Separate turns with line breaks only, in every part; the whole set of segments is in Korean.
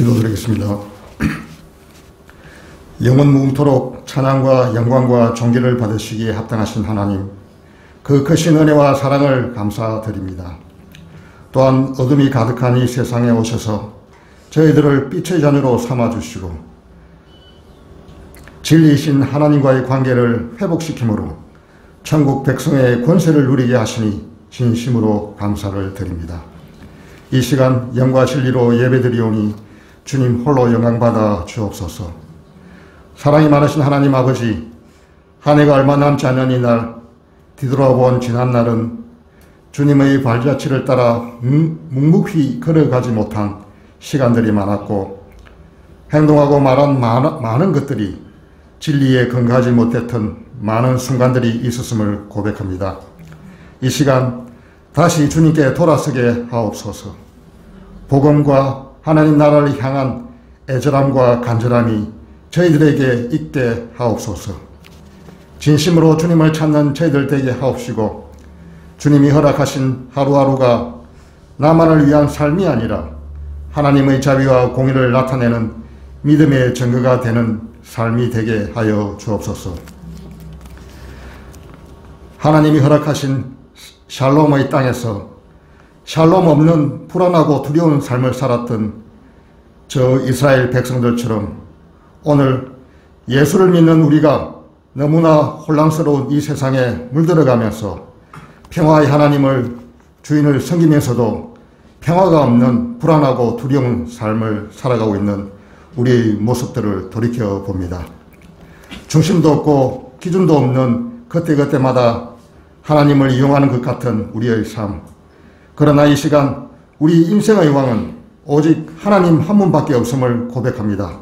기도드리겠습니다. 영원 무궁토록 찬양과 영광과 존귀를 받으시기에 합당하신 하나님, 그 크신 은혜와 사랑을 감사드립니다. 또한 어둠이 가득한 이 세상에 오셔서 저희들을 빛의 자녀로 삼아주시고 진리이신 하나님과의 관계를 회복시키므로 천국 백성의 권세를 누리게 하시니 진심으로 감사를 드립니다. 이 시간 영과 진리로 예배드리오니 주님 홀로 영광받아 주옵소서. 사랑이 많으신 하나님 아버지, 한 해가 얼마 남지 않은 이날 뒤돌아본 지난날은 주님의 발자취를 따라 묵묵히 걸어가지 못한 시간들이 많았고 행동하고 말한 많은 것들이 진리에 근거하지 못했던 많은 순간들이 있었음을 고백합니다. 이 시간 다시 주님께 돌아서게 하옵소서. 복음과 하나님 나라를 향한 애절함과 간절함이 저희들에게 있게 하옵소서. 진심으로 주님을 찾는 저희들 되게 하옵시고 주님이 허락하신 하루하루가 나만을 위한 삶이 아니라 하나님의 자비와 공의를 나타내는 믿음의 증거가 되는 삶이 되게 하여 주옵소서. 하나님이 허락하신 샬롬의 땅에서 샬롬 없는 불안하고 두려운 삶을 살았던 저 이스라엘 백성들처럼 오늘 예수를 믿는 우리가 너무나 혼란스러운 이 세상에 물들어가면서 평화의 하나님을 주인을 섬기면서도 평화가 없는 불안하고 두려운 삶을 살아가고 있는 우리의 모습들을 돌이켜봅니다. 중심도 없고 기준도 없는 그때그때마다 하나님을 이용하는 것 같은 우리의 삶. 그러나 이 시간 우리 인생의 왕은 오직 하나님 한 분밖에 없음을 고백합니다.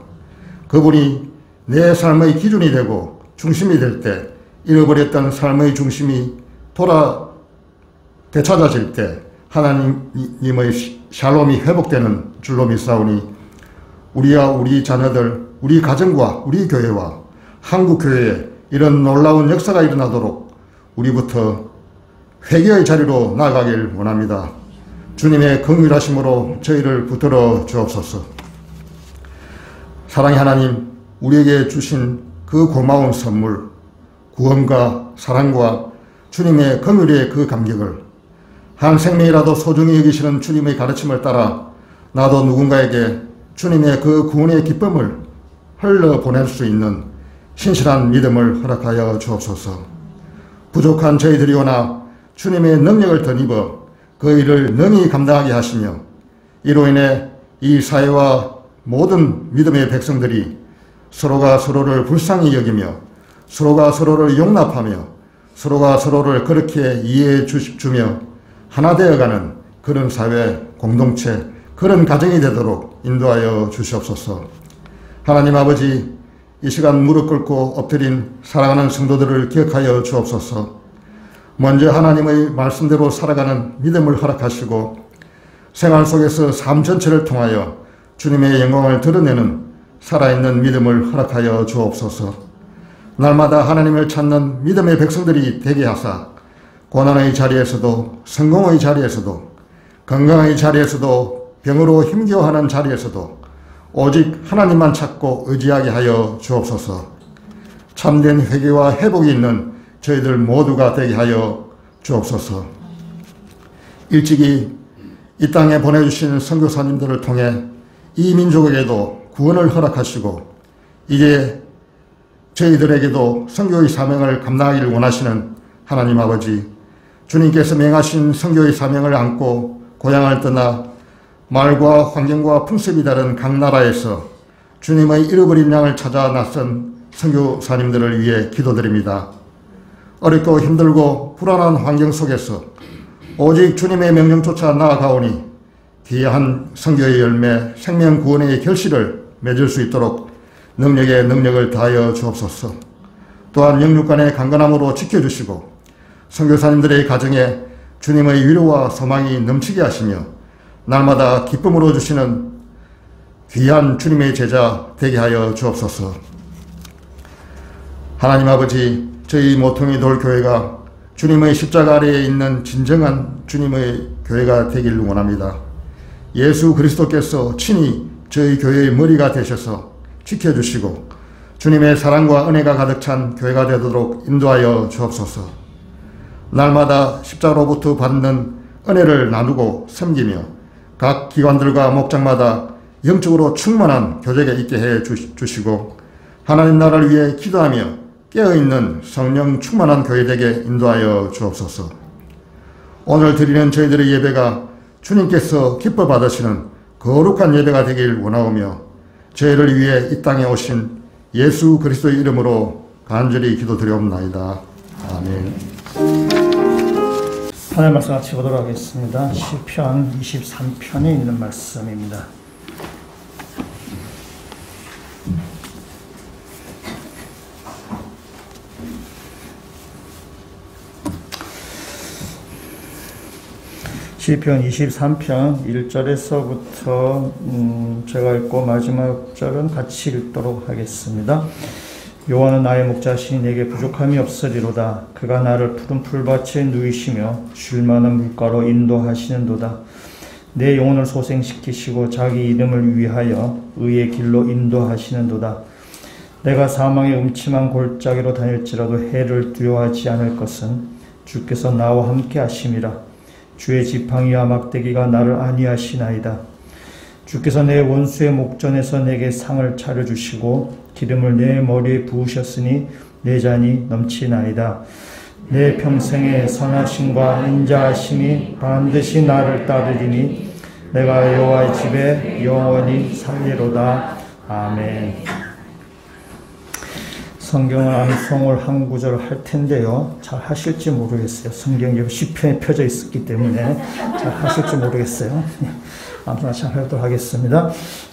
그분이 내 삶의 기준이 되고 중심이 될 때 잃어버렸던 삶의 중심이 되찾아질 때 하나님의 샬롬이 회복되는 줄로 믿사오니 우리와 우리 자녀들, 우리 가정과 우리 교회와 한국 교회에 이런 놀라운 역사가 일어나도록 우리부터 회개의 자리로 나아가길 원합니다. 주님의 긍휼하심으로 저희를 붙들어 주옵소서. 사랑의 하나님, 우리에게 주신 그 고마운 선물, 구원과 사랑과 주님의 긍휼의 그 감격을 한 생명이라도 소중히 여기시는 주님의 가르침을 따라 나도 누군가에게 주님의 그 구원의 기쁨을 흘러보낼 수 있는 신실한 믿음을 허락하여 주옵소서. 부족한 저희들이오나 주님의 능력을 덧입어 그 일을 능히 감당하게 하시며 이로 인해 이 사회와 모든 믿음의 백성들이 서로가 서로를 불쌍히 여기며 서로가 서로를 용납하며 서로가 서로를 그렇게 이해해 주며 하나 되어가는 그런 사회, 공동체, 그런 가정이 되도록 인도하여 주시옵소서. 하나님 아버지, 이 시간 무릎 꿇고 엎드린 사랑하는 성도들을 기억하여 주옵소서. 먼저 하나님의 말씀대로 살아가는 믿음을 허락하시고 생활 속에서 삶 전체를 통하여 주님의 영광을 드러내는 살아있는 믿음을 허락하여 주옵소서. 날마다 하나님을 찾는 믿음의 백성들이 되게 하사 고난의 자리에서도 성공의 자리에서도 건강의 자리에서도 병으로 힘겨워하는 자리에서도 오직 하나님만 찾고 의지하게 하여 주옵소서. 참된 회개와 회복이 있는 저희들 모두가 되게 하여 주옵소서. 일찍이 이 땅에 보내주신 선교사님들을 통해 이 민족에게도 구원을 허락하시고 이제 저희들에게도 선교의 사명을 감당하기를 원하시는 하나님 아버지, 주님께서 명하신 선교의 사명을 안고 고향을 떠나 말과 환경과 풍습이 다른 각 나라에서 주님의 잃어버린 양을 찾아 나선 선교사님들을 위해 기도드립니다. 어렵고 힘들고 불안한 환경 속에서 오직 주님의 명령조차 나아가오니 귀한 선교의 열매, 생명 구원의 결실을 맺을 수 있도록 능력에 능력을 다하여 주옵소서. 또한 영육간의 강건함으로 지켜주시고 선교사님들의 가정에 주님의 위로와 소망이 넘치게 하시며 날마다 기쁨으로 주시는 귀한 주님의 제자 되게 하여 주옵소서. 하나님 아버지, 저희 모퉁이 돌교회가 주님의 십자가 아래에 있는 진정한 주님의 교회가 되기를 원합니다. 예수 그리스도께서 친히 저희 교회의 머리가 되셔서 지켜주시고 주님의 사랑과 은혜가 가득 찬 교회가 되도록 인도하여 주옵소서. 날마다 십자로부터 받는 은혜를 나누고 섬기며 각 기관들과 목장마다 영적으로 충만한 교제가 있게 해 주시고 하나님 나라를 위해 기도하며 깨어있는 성령 충만한 교회 되게 인도하여 주옵소서. 오늘 드리는 저희들의 예배가 주님께서 기뻐 받으시는 거룩한 예배가 되길 원하오며 저희를 위해 이 땅에 오신 예수 그리스도의 이름으로 간절히 기도드리옵나이다. 아멘.
하나님 말씀 같이 보도록 하겠습니다. 시편 23편에 있는 말씀입니다. 시편 23편 1절에서부터 제가 읽고 마지막 절은 같이 읽도록 하겠습니다. 여호와는 나의 목자시니 내게 부족함이 없으리로다. 그가 나를 푸른 풀밭에 누이시며 쉴 만한 물가로 인도하시는도다. 내 영혼을 소생시키시고 자기 이름을 위하여 의의 길로 인도하시는도다. 내가 사망의 음침한 골짜기로 다닐지라도 해를 두려워하지 않을 것은 주께서 나와 함께 하심이라. 주의 지팡이와 막대기가 나를 안위하시나이다. 주께서 내 원수의 목전에서 내게 상을 차려주시고 기름을 내 머리에 부으셨으니 내 잔이 넘치나이다. 내 평생의 선하심과 인자하심이 반드시 나를 따르리니 내가 여호와의 집에 영원히 살리로다. 아멘. 성경을 암송을 한 구절 할 텐데요. 잘 하실지 모르겠어요. 성경이 시편에 펴져 있었기 때문에 잘 하실지 모르겠어요. 아무튼 잘 하도록 하겠습니다.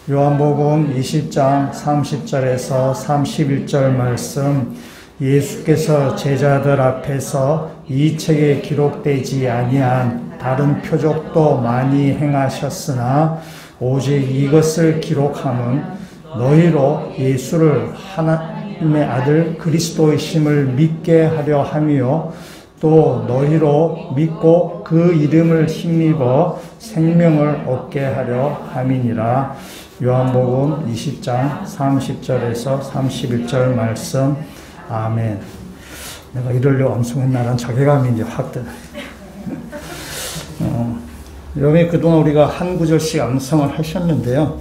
요한복음 20장 30절에서 31절 말씀, 예수께서 제자들 앞에서 이 책에 기록되지 아니한 다른 표적도 많이 행하셨으나 오직 이것을 기록함은 너희로 예수를 하나님의 아들 그리스도이심을 믿게 하려 함이요 또 너희로 믿고 그 이름을 힘입어 생명을 얻게 하려 함이니라. 요한복음 20장 30절에서 31절 말씀. 아멘. 내가 이러려고 암송했나라는 자괴감이 이제 확 드네. 여러분이 그동안 우리가 한 구절씩 암송을 하셨는데요.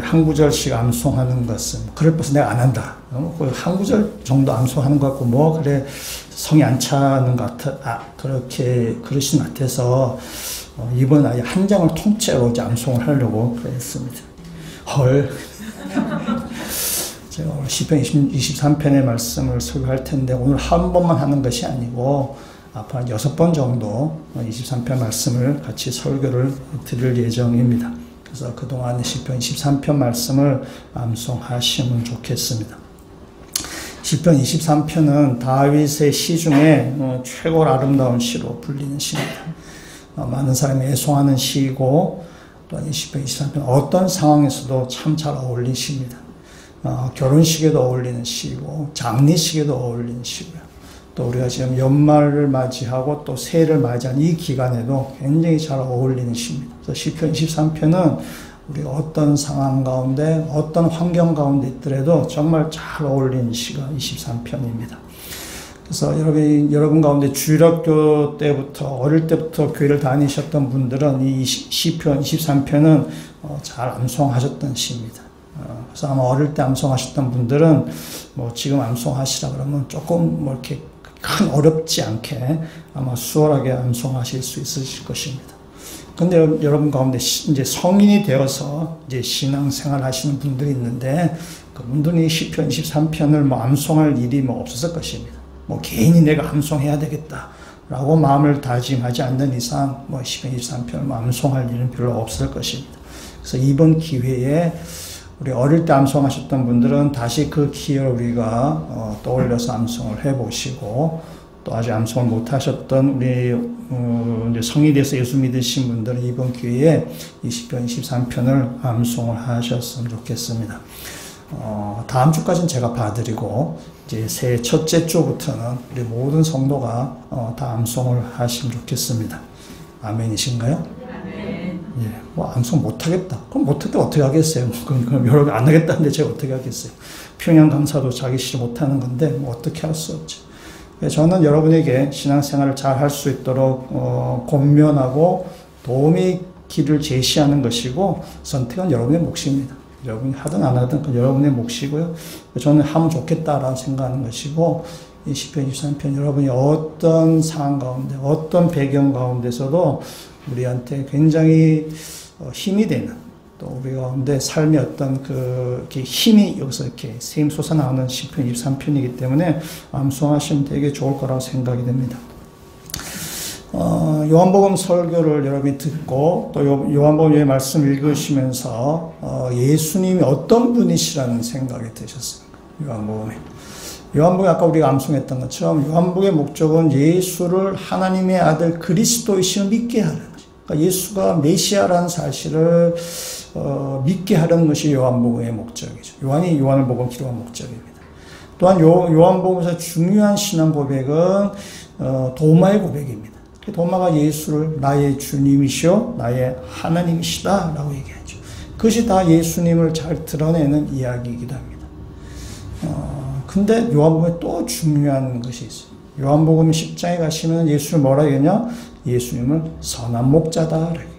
한 구절씩 암송하는 것은 그럴 것은 내가 안 한다. 한 구절 정도 암송하는 것 같고 뭐 그래 성이 안 차는 것 같아. 그렇게 그러신 것 같아서 이번 아예 한 장을 통째로 이제 암송을 하려고 그랬습니다. 헐. 제가 오늘 시편 23편의 말씀을 설교할 텐데 오늘 한 번만 하는 것이 아니고 앞으로 한 6번 정도 23편 말씀을 같이 설교를 드릴 예정입니다. 그래서 그동안 시편 23편 말씀을 암송하시면 좋겠습니다. 시편 23편은 다윗의 시 중에 최고로 아름다운 시로 불리는 시입니다. 많은 사람이 애송하는 시이고 또한 이 시편 23편 어떤 상황에서도 참 잘 어울리는 시입니다. 결혼식에도 어울리는 시이고 장례식에도 어울리는 시고요. 또 우리가 지금 연말을 맞이하고 또 새해를 맞이한 이 기간에도 굉장히 잘 어울리는 시입니다. 그래서 시편 23편은 우리가 어떤 상황 가운데 어떤 환경 가운데 있더라도 정말 잘 어울리는 시가 23편입니다. 그래서 여러분 가운데 주일학교 때부터 어릴 때부터 교회를 다니셨던 분들은 이 시편 23편은 잘 암송하셨던 시입니다. 그래서 아마 어릴 때 암송하셨던 분들은 뭐 지금 암송하시라 그러면 조금 뭐 이렇게 큰 어렵지 않게 아마 수월하게 암송하실 수 있으실 것입니다. 근데 여러분 가운데 이제 성인이 되어서 이제 신앙생활 하시는 분들이 있는데 그분들이 시편 23편을 뭐 암송할 일이 뭐 없었을 것입니다. 뭐 개인이 내가 암송해야 되겠다라고 마음을 다짐하지 않는 이상 뭐 시편 23편을 뭐 암송할 일은 별로 없을 것입니다. 그래서 이번 기회에 우리 어릴 때 암송하셨던 분들은 다시 그 기회를 우리가 떠올려서 암송을 해보시고 또 아직 암송을 못하셨던 우리 이제 성인이 돼서 예수 믿으신 분들은 이번 기회에 20편, 23편을 암송을 하셨으면 좋겠습니다. 다음 주까지는 제가 봐드리고 이제 새해 첫째 주부터는 우리 모든 성도가 다 암송을 하시면 좋겠습니다. 아멘이신가요? 아멘. 예, 뭐 암송 못하겠다. 그럼 못할 때 어떻게 하겠어요? 그럼 여러분 안 하겠다는데 제가 어떻게 하겠어요? 평양 감사도 자기 시 못하는 건데 뭐 어떻게 할 수 없죠. 저는 여러분에게 신앙생활을 잘 할 수 있도록 권면하고 도움의 길을 제시하는 것이고 선택은 여러분의 몫입니다. 여러분이 하든 안 하든 그 여러분의 몫이고요. 저는 하면 좋겠다라고 생각하는 것이고 이 시편 23편 여러분이 어떤 상황 가운데 어떤 배경 가운데서도 우리한테 굉장히 힘이 되는 또 우리 가운데 삶의 어떤 이렇게 힘이 여기서 이렇게 샘솟아 나오는 시편 23편이기 때문에 암송하시면 되게 좋을 거라고 생각이 됩니다. 요한복음 설교를 여러분이 듣고 또 요한복음의 말씀 읽으시면서 예수님이 어떤 분이시라는 생각이 드셨습니까? 요한복음 아까 우리가 암송했던 것처럼 요한복음의 목적은 예수를 하나님의 아들 그리스도이심을 믿게 하는 거죠. 그러니까 예수가 메시아라는 사실을 믿게 하려는 것이 요한복음의 목적이죠. 요한을 복음 기록한 목적입니다. 또한 요한복음에서 중요한 신앙 고백은 도마의 고백입니다. 도마가 예수를 나의 주님이시오 나의 하나님이시다 라고 얘기하죠. 그것이 다 예수님을 잘 드러내는 이야기이기도 합니다. 근데 요한복음에 또 중요한 것이 있어요. 요한복음 10장에 가시면 예수를 뭐라 얘기하냐? 예수님을 선한 목자다 라고 얘기하죠.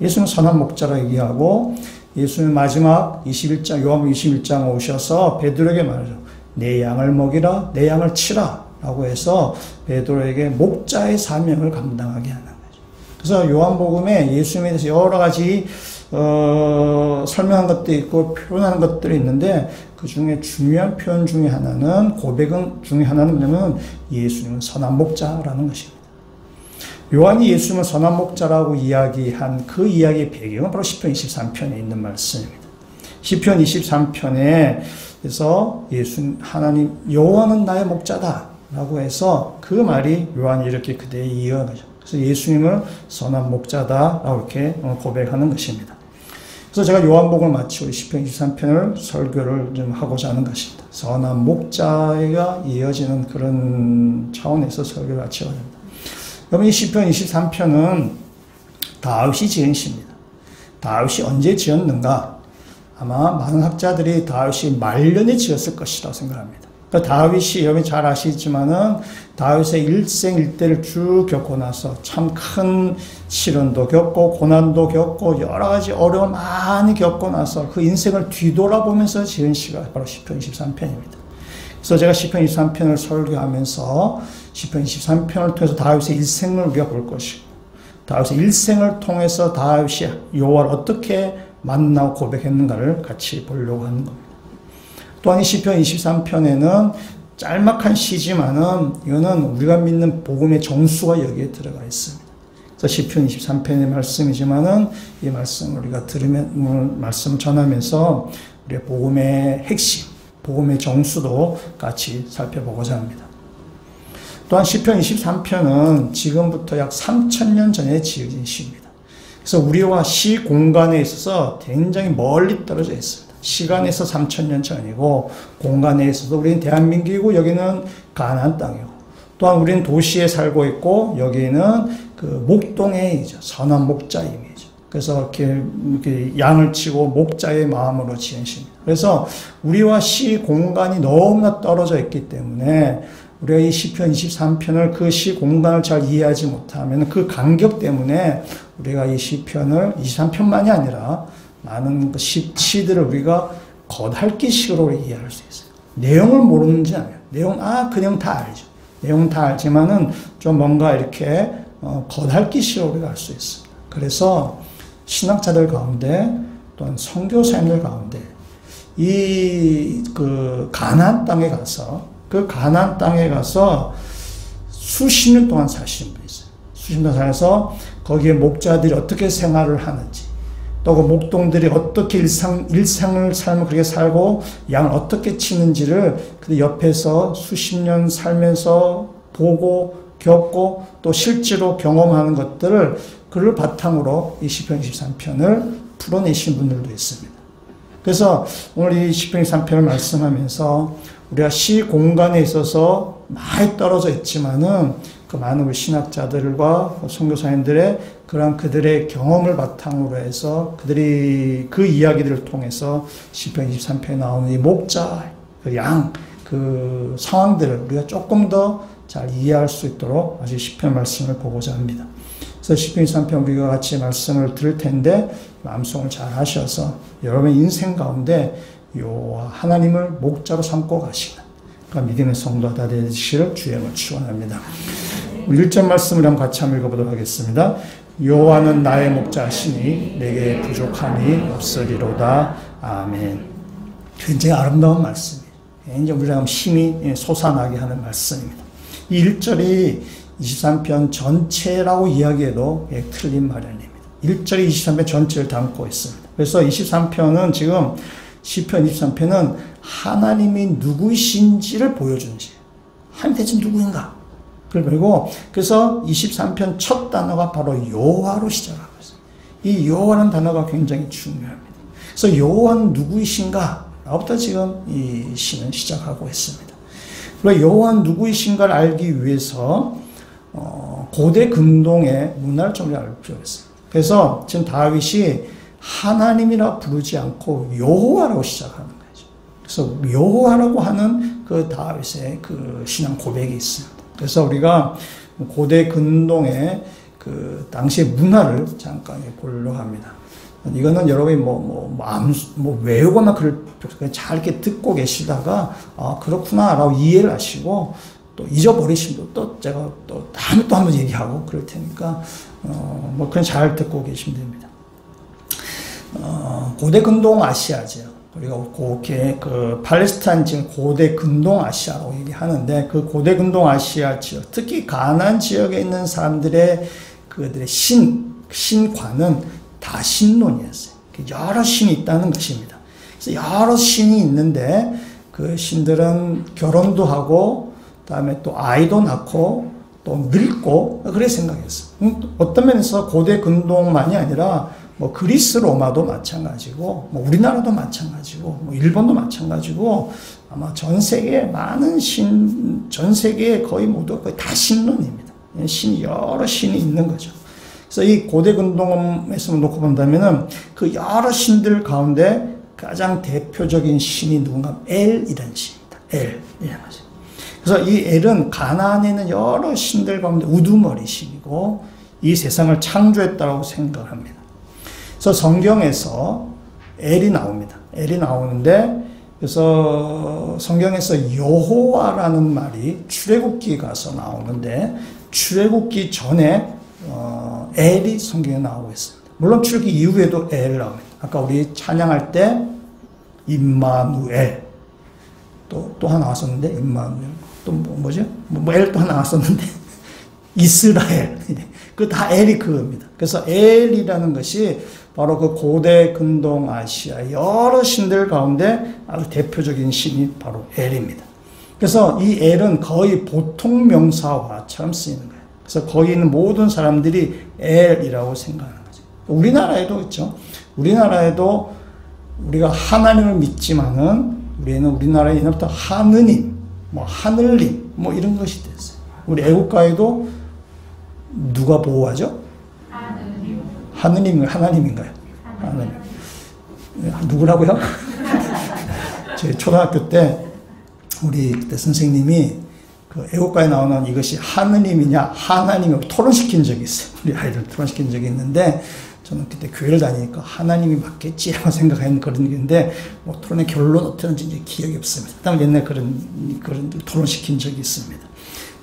예수님은 선한 목자라 얘기하고 예수님 마지막 21장 요한복음 21장 오셔서 베드로에게 말하죠. 내 양을 먹이라 내 양을 치라 라고 해서 베드로에게 목자의 사명을 감당하게 하는 거죠. 그래서 요한복음에 예수님에 대해서 여러 가지 설명한 것도 있고 표현하는 것들이 있는데 그 중에 중요한 표현 중에 하나는 중에 하나는 뭐냐면 예수님은 선한 목자라는 것입니다. 요한이 예수님은 선한 목자라고 이야기한 그 이야기의 배경은 바로 시편 23편에 있는 말씀입니다. 시편 23편에서 하나님 여호와는 나의 목자다 라고 해서 그 말이 요한이 이렇게 그대에 이어가는 거죠. 그래서 예수님을 선한 목자다라고 이렇게 고백하는 것입니다. 그래서 제가 요한복음을 마치고 시편 23편을 설교를 좀 하고자 하는 것입니다. 선한 목자가 이어지는 그런 차원에서 설교를 마치고자 합니다. 여러분 이 시편 23편은 다윗이 지은 시입니다. 다윗이 언제 지었는가? 아마 많은 학자들이 다윗이 말년에 지었을 것이라고 생각합니다. 다윗이 여러분이 잘 아시지만은 다윗의 일생 일대를 쭉 겪고 나서 참 큰 시련도 겪고 고난도 겪고 여러 가지 어려움을 많이 겪고 나서 그 인생을 뒤돌아보면서 지은 시가 바로 시편 23편입니다. 그래서 제가 시편 23편을 설교하면서 시편 23편을 통해서 다윗의 일생을 우리가 볼 것이고 다윗의 일생을 통해서 다윗이 여호와를 어떻게 만나고 고백했는가를 같이 보려고 하는 겁니다. 또한 이 시편 23편에는 짤막한 시지만은 이거는 우리가 믿는 복음의 정수가 여기에 들어가 있습니다. 그래서 시편 23편의 말씀이지만은 이 말씀을 우리가 들으면 말씀을 전하면서 우리의 복음의 핵심, 복음의 정수도 같이 살펴보고자 합니다. 또한 시편 23편은 지금부터 약 3000년 전에 지어진 시입니다. 그래서 우리와 시 공간에 있어서 굉장히 멀리 떨어져 있습니다. 시간에서 3000년 전이고 공간에 있어서 우리는 대한민국이고 여기는 가나안 땅이고 또한 우리는 도시에 살고 있고 여기는 그 목동의 선한 목자임이죠. 그래서 이렇게 양을 치고 목자의 마음으로 지은 시입니다. 그래서 우리와 시 공간이 너무나 떨어져 있기 때문에 우리가 이 시편 23편을 그 시 공간을 잘 이해하지 못하면 그 간격 때문에 우리가 이 시편을 23편만이 아니라 많은 시들을 우리가 겉핥기식으로 이해할 수 있어요. 내용을 모르는지 아니에요. 그 내용 다 알죠. 내용 다 알지만은 좀 뭔가 이렇게 겉핥기식으로 우리가 알 수 있습니다. 그래서 신학자들 가운데 또한 선교사님들 가운데 가나안 땅에 가서 수십 년 동안 사시는 분이 있어요. 수십 년 살아서 거기에 목자들이 어떻게 생활을 하는지 또 그 목동들이 어떻게 삶을 그렇게 살고 양을 어떻게 치는지를 그 옆에서 수십 년 살면서 보고 겪고 또 실제로 경험하는 것들을 그를 바탕으로 이 시편 23편을 풀어내신 분들도 있습니다. 그래서 오늘 이 시편 23편을 말씀하면서 우리가 시 공간에 있어서 많이 떨어져 있지만은 그 많은 우리 신학자들과 선교사님들의 그들의 경험을 바탕으로 해서 그들이 그 이야기들을 통해서 시편 23편에 나오는 이 목자, 그 양, 그 상황들을 우리가 조금 더 잘 이해할 수 있도록 아주 시편 말씀을 보고자 합니다. 그래서 시편 23편 우리가 같이 말씀을 들을 텐데 암송을 잘 하셔서 여러분의 인생 가운데 여호와 하나님을 목자로 삼고 가시는 그런 믿음의 성도가 다 되시기를 주의 이름으로 축원합니다. 1절 말씀을 한번 같이 한번 읽어보도록 하겠습니다. 여호와는 나의 목자시니 내게 부족함이 없으리로다. 아멘. 굉장히 아름다운 말씀이에요. 굉장히 우리가 힘이 솟아나게 하는 말씀입니다. 이 1절이 23편 전체라고 이야기해도 틀린 마련입니다. 1절이 23편 전체를 담고 있습니다. 그래서 23편은 지금 시편 23편은 하나님이 누구이신지를 보여주는지 하나님 대체 누구인가? 그리고 그래서 23편 첫 단어가 바로 여호와로 시작하고 있어요. 이 여호와라는 단어가 굉장히 중요합니다. 그래서 여호와는 누구이신가? 라부터 지금 이 시는 시작하고 있습니다. 그리고 여호와는 누구이신가를 알기 위해서 고대 근동의 문화를 좀 알 필요가 있어요. 그래서 지금 다윗이 하나님이라 부르지 않고 여호와라고 시작하는 거죠. 그래서 여호와라고 하는 그 다윗의 그 신앙 고백이 있습니다. 그래서 우리가 고대 근동의 그 당시의 문화를 잠깐 보려고 합니다. 이거는 여러분이 외우거나 그냥 잘 이렇게 듣고 계시다가, 그렇구나라고 이해를 하시고, 또 잊어버리신 분, 또 제가 또 다음에 또 한번 얘기하고 그럴 테니까, 그냥 잘 듣고 계시면 됩니다. 고대 근동 아시아죠. 우리가 그 팔레스타인 지금 고대 근동 아시아라고 얘기하는데, 그 고대 근동 아시아 지역, 특히 가나안 지역에 있는 사람들의 그들의 신관은 다 신론이었어요. 여러 신이 있다는 것입니다. 그래서 여러 신이 있는데 그 신들은 결혼도 하고 그다음에 또 아이도 낳고 또 늙고 그래 생각했어요. 어떤 면에서 고대 근동만이 아니라 그리스 로마도 마찬가지고 우리나라도 마찬가지고 일본도 마찬가지고 아마 전 세계에 많은 전 세계에 거의 다 신론입니다. 여러 신이 있는 거죠. 그래서 이 고대 근동에서 놓고 본다면은 그 여러 신들 가운데 가장 대표적인 신이 누군가 엘이라는 신입니다. 엘이라는 거죠. 그래서 이 엘은 가나안에 있는 여러 신들 가운데 우두머리 신이고 이 세상을 창조했다고 생각합니다. 그래서 성경에서 엘이 나옵니다. 엘이 나오는데 그래서 성경에서 여호와라는 말이 출애굽기 가서 나오는데 출애굽기 전에 엘이 성경에 나오고 있습니다. 물론 출애굽기 이후에도 엘 나옵니다. 아까 우리 찬양할 때 임마누엘 또 하나 나왔었는데 임마누엘 또 뭐죠? 엘 또 하나 나왔었는데 이스라엘 그 다 엘이 그겁니다. 그래서 엘이라는 것이 바로 그 고대 근동 아시아 여러 신들 가운데 아주 대표적인 신이 바로 엘입니다. 그래서 이 엘은 거의 보통 명사화처럼 쓰이는 거예요. 그래서 거기 있는 모든 사람들이 엘이라고 생각하는 거죠. 우리나라에도 있죠. 우리나라에도 우리가 하나님을 믿지만은 우리나라에 옛날부터 하느님, 하늘님, 이런 것이 됐어요. 우리 애국가에도 누가 보호하죠? 하느님인가요? 하느님. 누구라고요? 저희 초등학교 때 우리 그때 선생님이 그 애국가에 나오는 이것이 하느님이냐 하나님이냐고 토론시킨 적이 있어요. 우리 아이들 토론시킨 적이 있는데 저는 그때 교회를 다니니까 하나님이 맞겠지라고 생각하는 그런 건데 토론의 결론 어떻게는지 이제 기억이 없습니다. 그다음 옛날에 그런 토론시킨 적이 있습니다.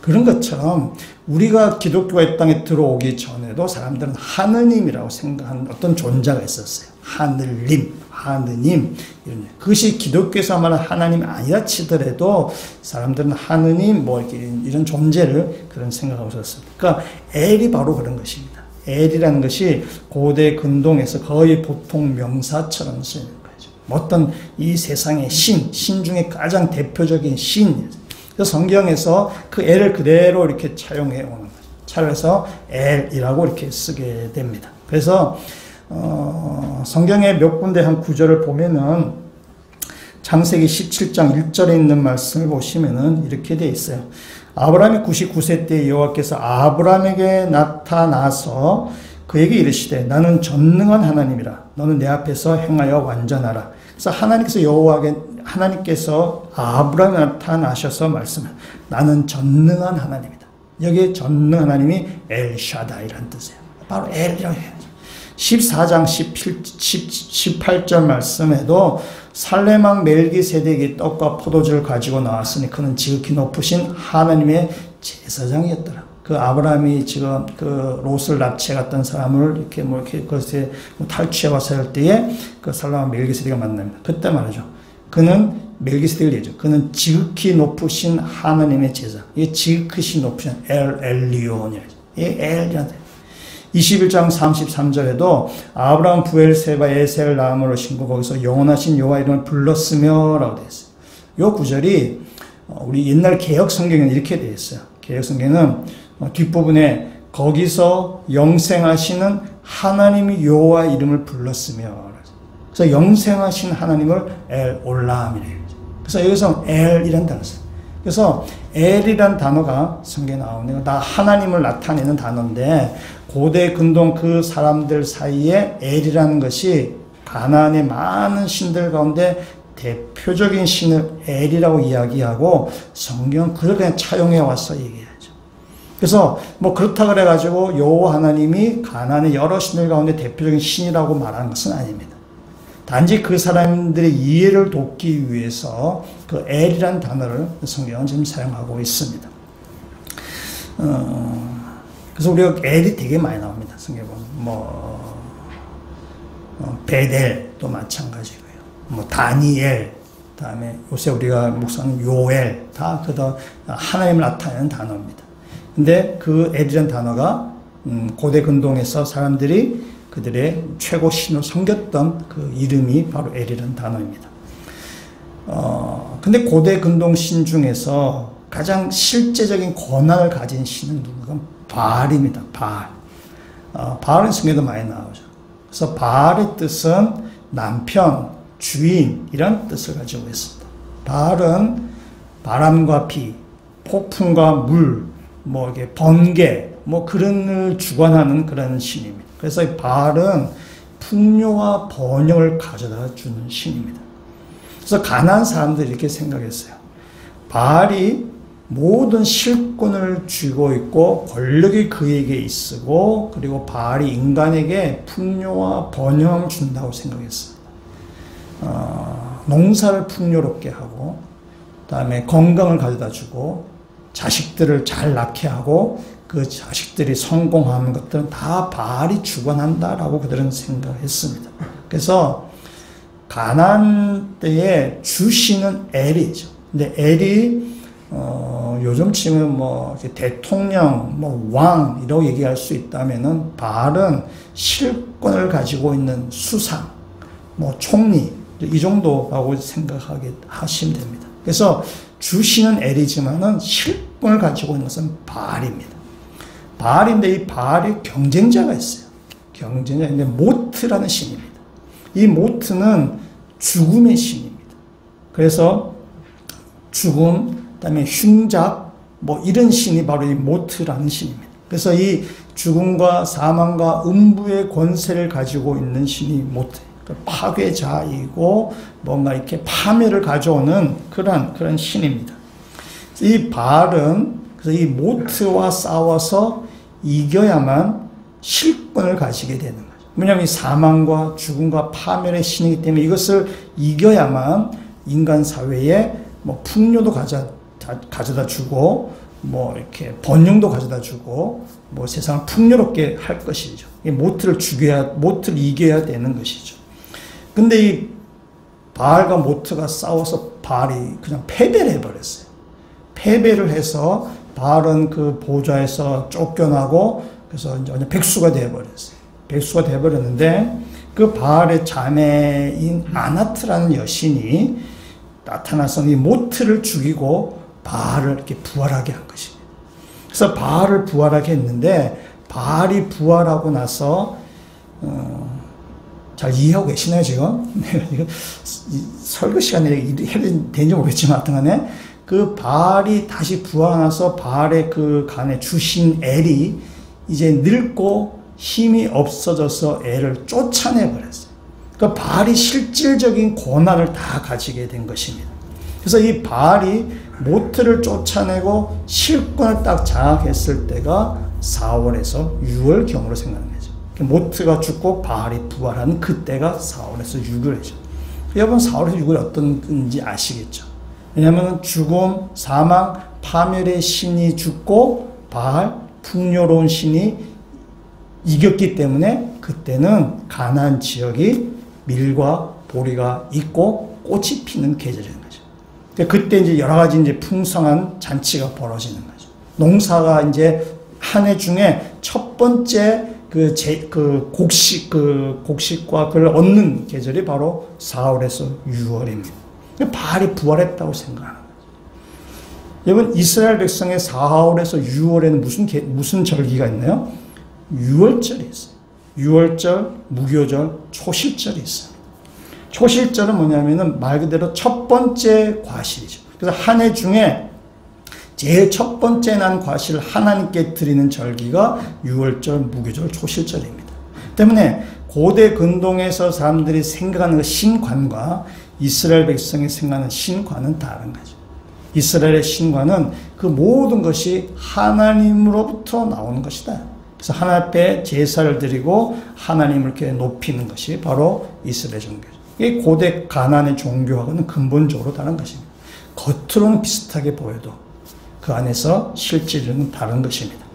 그런 것처럼 우리가 기독교가 이 땅에 들어오기 전에도 사람들은 하느님이라고 생각하는 어떤 존재가 있었어요. 하느님 이런 그것이 기독교에서 말하는 하나님이 아니라 치더라도 사람들은 하느님 이런 존재를 그런 생각하고 있었습니다. 그러니까 엘이 바로 그런 것입니다. 엘이라는 것이 고대 근동에서 거의 보통 명사처럼 쓰이는 거죠. 어떤 이 세상의 신 중에 가장 대표적인 신. 그래서 성경에서 그 엘을 그대로 이렇게 차용해 오는 거죠. 차용해서 엘이라고 이렇게 쓰게 됩니다. 그래서 성경의 몇 군데 한 구절을 보면은 창세기 17장 1절에 있는 말씀을 보시면은 이렇게 되어 있어요. 아브라함이 99세 때 여호와께서 아브라함에게 나타나서 그에게 이르시되 나는 전능한 하나님이라 너는 내 앞에서 행하여 완전하라. 그래서 하나님께서 아브라함에 나타나셔서 말씀해 나는 전능한 하나님이다. 여기에 전능한 하나님이 엘샤다이라는 뜻이에요. 바로 엘이라고 해요. 14장 18절 말씀에도 살레망 멜기세덱이 떡과 포도주를 가지고 나왔으니 그는 지극히 높으신 하나님의 제사장이었더라. 그 아브라함이 지금 그 롯을 납치해갔던 사람을 이렇게 그것에 탈취해 와서 할 때에 그 살레망 멜기세덱을 만납니다. 그때 말이죠. 그는 멜기세덱을 얘기죠. 그는 지극히 높으신 하나님의 제사. 이게 지극히 높으신 엘리온이라죠. 이게 엘이란다. 21장 33절에도 아브라함 부엘세바에 에셀을 낳음으로 신고 거기서 영원하신 여호와 이름을 불렀으며 라고 되어 있어요. 이 구절이 우리 옛날 개혁 성경에는 이렇게 되어 있어요. 개혁 성경은 뒷부분에 거기서 영생하시는 하나님이 여호와 이름을 불렀으며 그래서 영생하신 하나님을 엘 올람이래요. 그래서 여기서 엘이라는 단어를 써요. 그래서 엘이라는 단어가 성경에 나오는 다 하나님을 나타내는 단어인데 고대 근동 그 사람들 사이에 엘이라는 것이 가나안의 많은 신들 가운데 대표적인 신을 엘이라고 이야기하고 성경은 그걸 그냥 차용해 와서 얘기하죠. 그래서 뭐 그렇다 그래가지고 여호와 하나님이 가나안의 여러 신들 가운데 대표적인 신이라고 말하는 것은 아닙니다. 단지 그 사람들의 이해를 돕기 위해서 그 엘이라는 단어를 성경은 지금 사용하고 있습니다. 그래서 우리가 엘이 되게 많이 나옵니다. 성경에 보면 베델도 마찬가지고요. 다니엘, 그다음에 요새 우리가 묵상하는 요엘 다 그다 하나님을 나타내는 단어입니다. 근데 그 엘이라는 단어가 고대 근동에서 사람들이 그들의 최고 신을 섬겼던 그 이름이 바로 엘이라는 단어입니다. 근데 고대 근동 신 중에서 가장 실제적인 권한을 가진 신은 누구가? 바알입니다. 바알. 바알은 성경에도 많이 나오죠. 그래서 바알의 뜻은 남편, 주인 이런 뜻을 가지고 있습니다. 바알은 바람과 비, 폭풍과 물, 이게 번개, 그런 걸 주관하는 그런 신입니다. 그래서 이 바알은 풍요와 번영을 가져다 주는 신입니다. 그래서 가나안 사람들이 이렇게 생각했어요. 바알이 모든 실권을 쥐고 있고 권력이 그에게 있고 그리고 바알이 인간에게 풍요와 번영을 준다고 생각했습니다. 농사를 풍요롭게 하고 그다음에 건강을 가져다 주고 자식들을 잘 낳게 하고 그 자식들이 성공하는 것들은 다 바알이 주관한다라고 그들은 생각했습니다. 그래서 가나안 때의 주신은 엘이죠. 근데 엘이 요즘 치면 대통령, 왕 이라고 얘기할 수 있다면은 바알은 실권을 가지고 있는 수상, 총리 이 정도라고 생각하게 하시면 됩니다. 그래서 주신은 엘이지만은 실권을 가지고 있는 것은 바알입니다. 바알인데 이 바알이 경쟁자가 있어요. 경쟁자인데 모트라는 신입니다. 이 모트는 죽음의 신입니다. 그래서 죽음, 그다음에 흉작, 이런 신이 바로 이 모트라는 신입니다. 그래서 이 죽음과 사망과 음부의 권세를 가지고 있는 신이 모트. 파괴자이고 뭔가 이렇게 파멸을 가져오는 그런 신입니다. 이 바알은 그래서 이 모트와 싸워서 이겨야만 실권을 가지게 되는 거죠. 왜냐하면 이 사망과 죽음과 파멸의 신이기 때문에 이것을 이겨야만 인간 사회에 풍요도 가져다 주고 이렇게 번영도 가져다 주고 세상을 풍요롭게 할 것이죠. 이 모트를 이겨야 되는 것이죠. 근데 이 바알과 모트가 싸워서 바알이 그냥 패배를 해버렸어요. 패배를 해서 바알은 그 보좌에서 쫓겨나고 그래서 이제 백수가 되어버렸어요. 백수가 되어버렸는데 그 바알의 자매인 아나트라는 여신이 나타나서 이 모트를 죽이고 바알을 이렇게 부활하게 한 것입니다. 그래서 바알을 부활하게 했는데 바알이 부활하고 나서 잘 이해하고 계시나요 지금? 이거 설교 시간에 해야 되는지 모르겠지만 하여튼간에 그 바알이 다시 부활하서 바알의 그 간에 주신 엘이 이제 늙고 힘이 없어져서 엘을 쫓아내버렸어요. 그러니까 바알이 실질적인 권한을 다 가지게 된 것입니다. 그래서 이 바알이 모트를 쫓아내고 실권을 딱 장악했을 때가 4월에서 6월경으로 생각하는 거죠. 모트가 죽고 바알이 부활한 그때가 4월에서 6월이죠. 여러분 4월에서 6월이 어떤 건지 아시겠죠? 왜냐하면 죽음, 사망, 파멸의 신이 죽고 바알, 풍요로운 신이 이겼기 때문에 그때는 가나안 지역이 밀과 보리가 있고 꽃이 피는 계절인 거죠. 그때 이제 여러 가지 이제 풍성한 잔치가 벌어지는 거죠. 농사가 이제 한 해 중에 첫 번째 곡식과 그걸 얻는 계절이 바로 4월에서 6월입니다. 바알이 부활했다고 생각하는 거죠. 여러분, 이스라엘 백성의 4월에서 6월에는 무슨 절기가 있나요? 6월절이 있어요. 6월절, 무교절, 초실절이 있어요. 초실절은 뭐냐면은 말 그대로 첫 번째 과실이죠. 그래서 한 해 중에 제일 첫 번째 난 과실을 하나님께 드리는 절기가 6월절, 무교절, 초실절입니다. 때문에 고대 근동에서 사람들이 생각하는 그 신관과 이스라엘 백성이 생각하는 신관은 다른 거죠. 이스라엘의 신관은 그 모든 것이 하나님으로부터 나오는 것이다. 그래서 하나님 앞에 제사를 드리고 하나님을 이렇게 높이는 것이 바로 이스라엘 종교죠. 이 고대 가나안의 종교하고는 근본적으로 다른 것입니다. 겉으로는 비슷하게 보여도 그 안에서 실질은 다른 것입니다.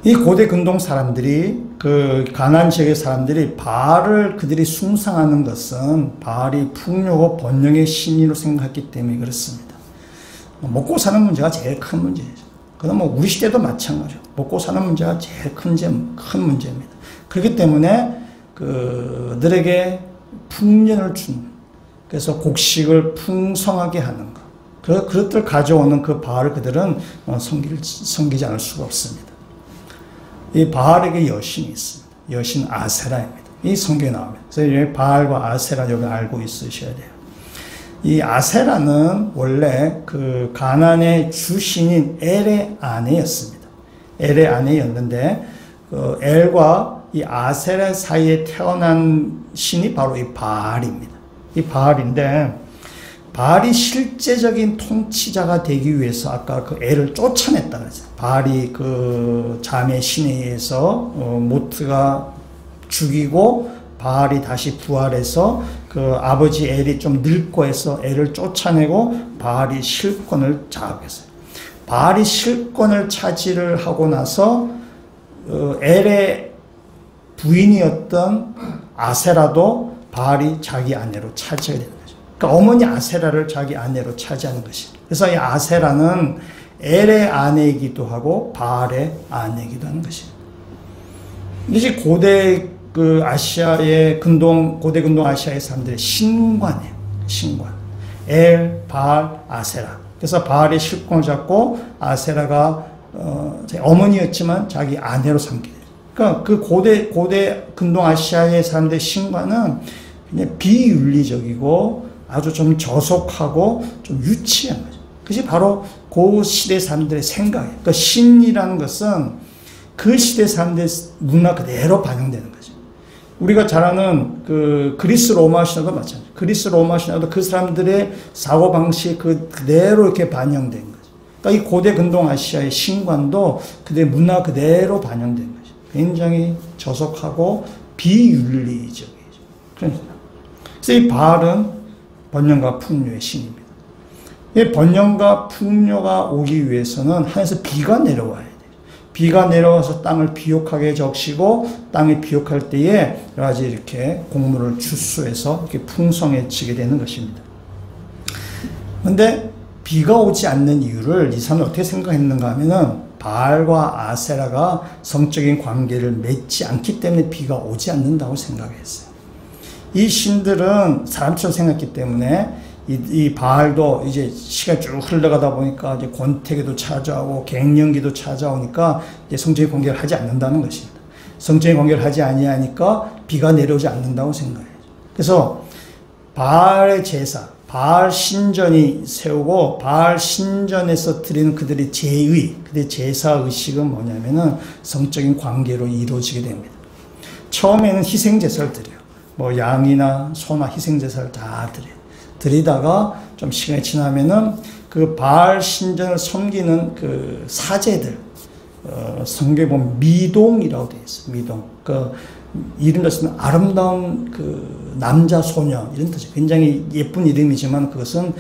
이 고대 근동 사람들이, 그 가나안 지역의 사람들이 바알을 그들이 숭상하는 것은 바알이 풍요고 번영의 신이로 생각했기 때문에 그렇습니다. 먹고 사는 문제가 제일 큰 문제죠. 그럼 뭐 우리 시대도 마찬가지죠. 먹고 사는 문제가 제일 큰 문제입니다. 그렇기 때문에 그들에게 풍년을 준, 그래서 곡식을 풍성하게 하는 것, 그것들 가져오는 그 바알을 그들은 섬기지 않을 수가 없습니다. 이 바알에게 여신이 있습니다. 여신 아세라입니다. 이 성경에 나옵니다. 그래서 바알과 아세라 여기 알고 있으셔야 돼요. 이 아세라는 원래 그 가나안의 주신인 엘의 아내였습니다. 엘의 아내였는데 그 엘과 이 아세라 사이에 태어난 신이 바로 이 바알입니다. 이 바알인데 바알이 실제적인 통치자가 되기 위해서 아까 그 엘을 쫓아냈다 그랬어요. 바알이 그 자매 신에 의해서 모트가 죽이고 바알이 다시 부활해서 그 아버지 엘이 좀 늙고 해서 엘을 쫓아내고 바알이 실권을 장악했어요. 바알이 실권을 차지를 하고 나서 엘의 부인이었던 아세라도 바알이 자기 아내로 차지하게 되는 거죠. 그러니까 어머니 아세라를 자기 아내로 차지하는 것입니다. 그래서 이 아세라는 엘의 아내이기도 하고 바알의 아내이기도 하는 것입니다. 이것이 고대 그 아시아의 고대 근동 아시아의 사람들의 신관이에요. 신관. 엘, 바알, 아세라. 그래서 바알이 실권을 잡고 아세라가 어머니였지만 자기 아내로 삼게 돼요. 그러니까 그 고대 근동 아시아의 사람들의 신관은 그냥 비윤리적이고 아주 좀 저속하고 좀 유치한 거죠. 그것이 바로 그 시대 사람들의 생각이에요. 그러니까 신이라는 것은 그 시대 사람들의 문화 그대로 반영되는 거죠. 우리가 잘 아는 그 그리스 로마 신화도 마찬가지예요. 그리스 로마 신화도 그 사람들의 사고방식 그대로 이렇게 반영된 거죠. 그러니까 이 고대 근동 아시아의 신관도 그들의 문화 그대로 반영된 거죠. 굉장히 저속하고 비윤리적이죠. 그래서 이 바알은 번영과 풍요의 신입니다. 이 번영과 풍요가 오기 위해서는 하늘에서 비가 내려와야 돼요. 비가 내려와서 땅을 비옥하게 적시고 땅이 비옥할 때에 여러 가지 이렇게 곡물을 추수해서 이렇게 풍성해지게 되는 것입니다. 그런데 비가 오지 않는 이유를 이 사람은 어떻게 생각했는가 하면은 바알과 아세라가 성적인 관계를 맺지 않기 때문에 비가 오지 않는다고 생각했어요. 이 신들은 사람처럼 생각했기 때문에 이 바알도 이제 시간이 쭉 흘러가다 보니까 이제 권태기도 찾아오고 갱년기도 찾아오니까 이제 성적인 관계를 하지 않는다는 것입니다. 성적인 관계를 하지 아니하니까 비가 내려오지 않는다고 생각해요. 그래서 바알의 제사, 바알 신전이 세우고 바알 신전에서 드리는 그들의 그들의 제사 의식은 뭐냐면은 성적인 관계로 이루어지게 됩니다. 처음에는 희생제사를 드려요. 뭐 양이나 소나 희생제사를 다 드려요. 드리다가 좀 시간이 지나면은 그 바알 신전을 섬기는 그 사제들, 성경에 보면 미동이라고 되어 있어요. 미동. 그 이름 자체는 아름다운 그 남자 소녀 이런 뜻이에요. 굉장히 예쁜 이름이지만 그것은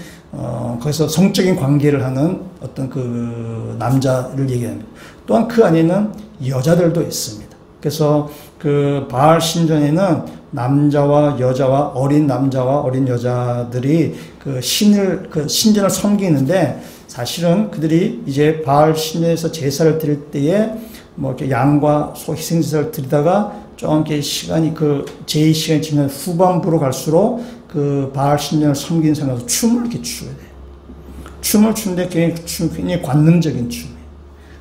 거기서 성적인 관계를 하는 어떤 그 남자를 얘기합니다. 또한 그 안에는 여자들도 있습니다. 그래서 그 바알 신전에는 남자와 여자와 어린 남자와 어린 여자들이 그 신전을 섬기는데 사실은 그들이 이제 바알 신전에서 제사를 드릴 때에 뭐 이렇게 양과 소 희생 제사를 드리다가 좀 이렇게 시간이 그 제의 시간이 지나면 후반부로 갈수록 그 바알 신전을 섬기는 사람들 춤을 이렇게 추어야 돼요. 춤을 추는데 굉장히 관능적인 춤이에요.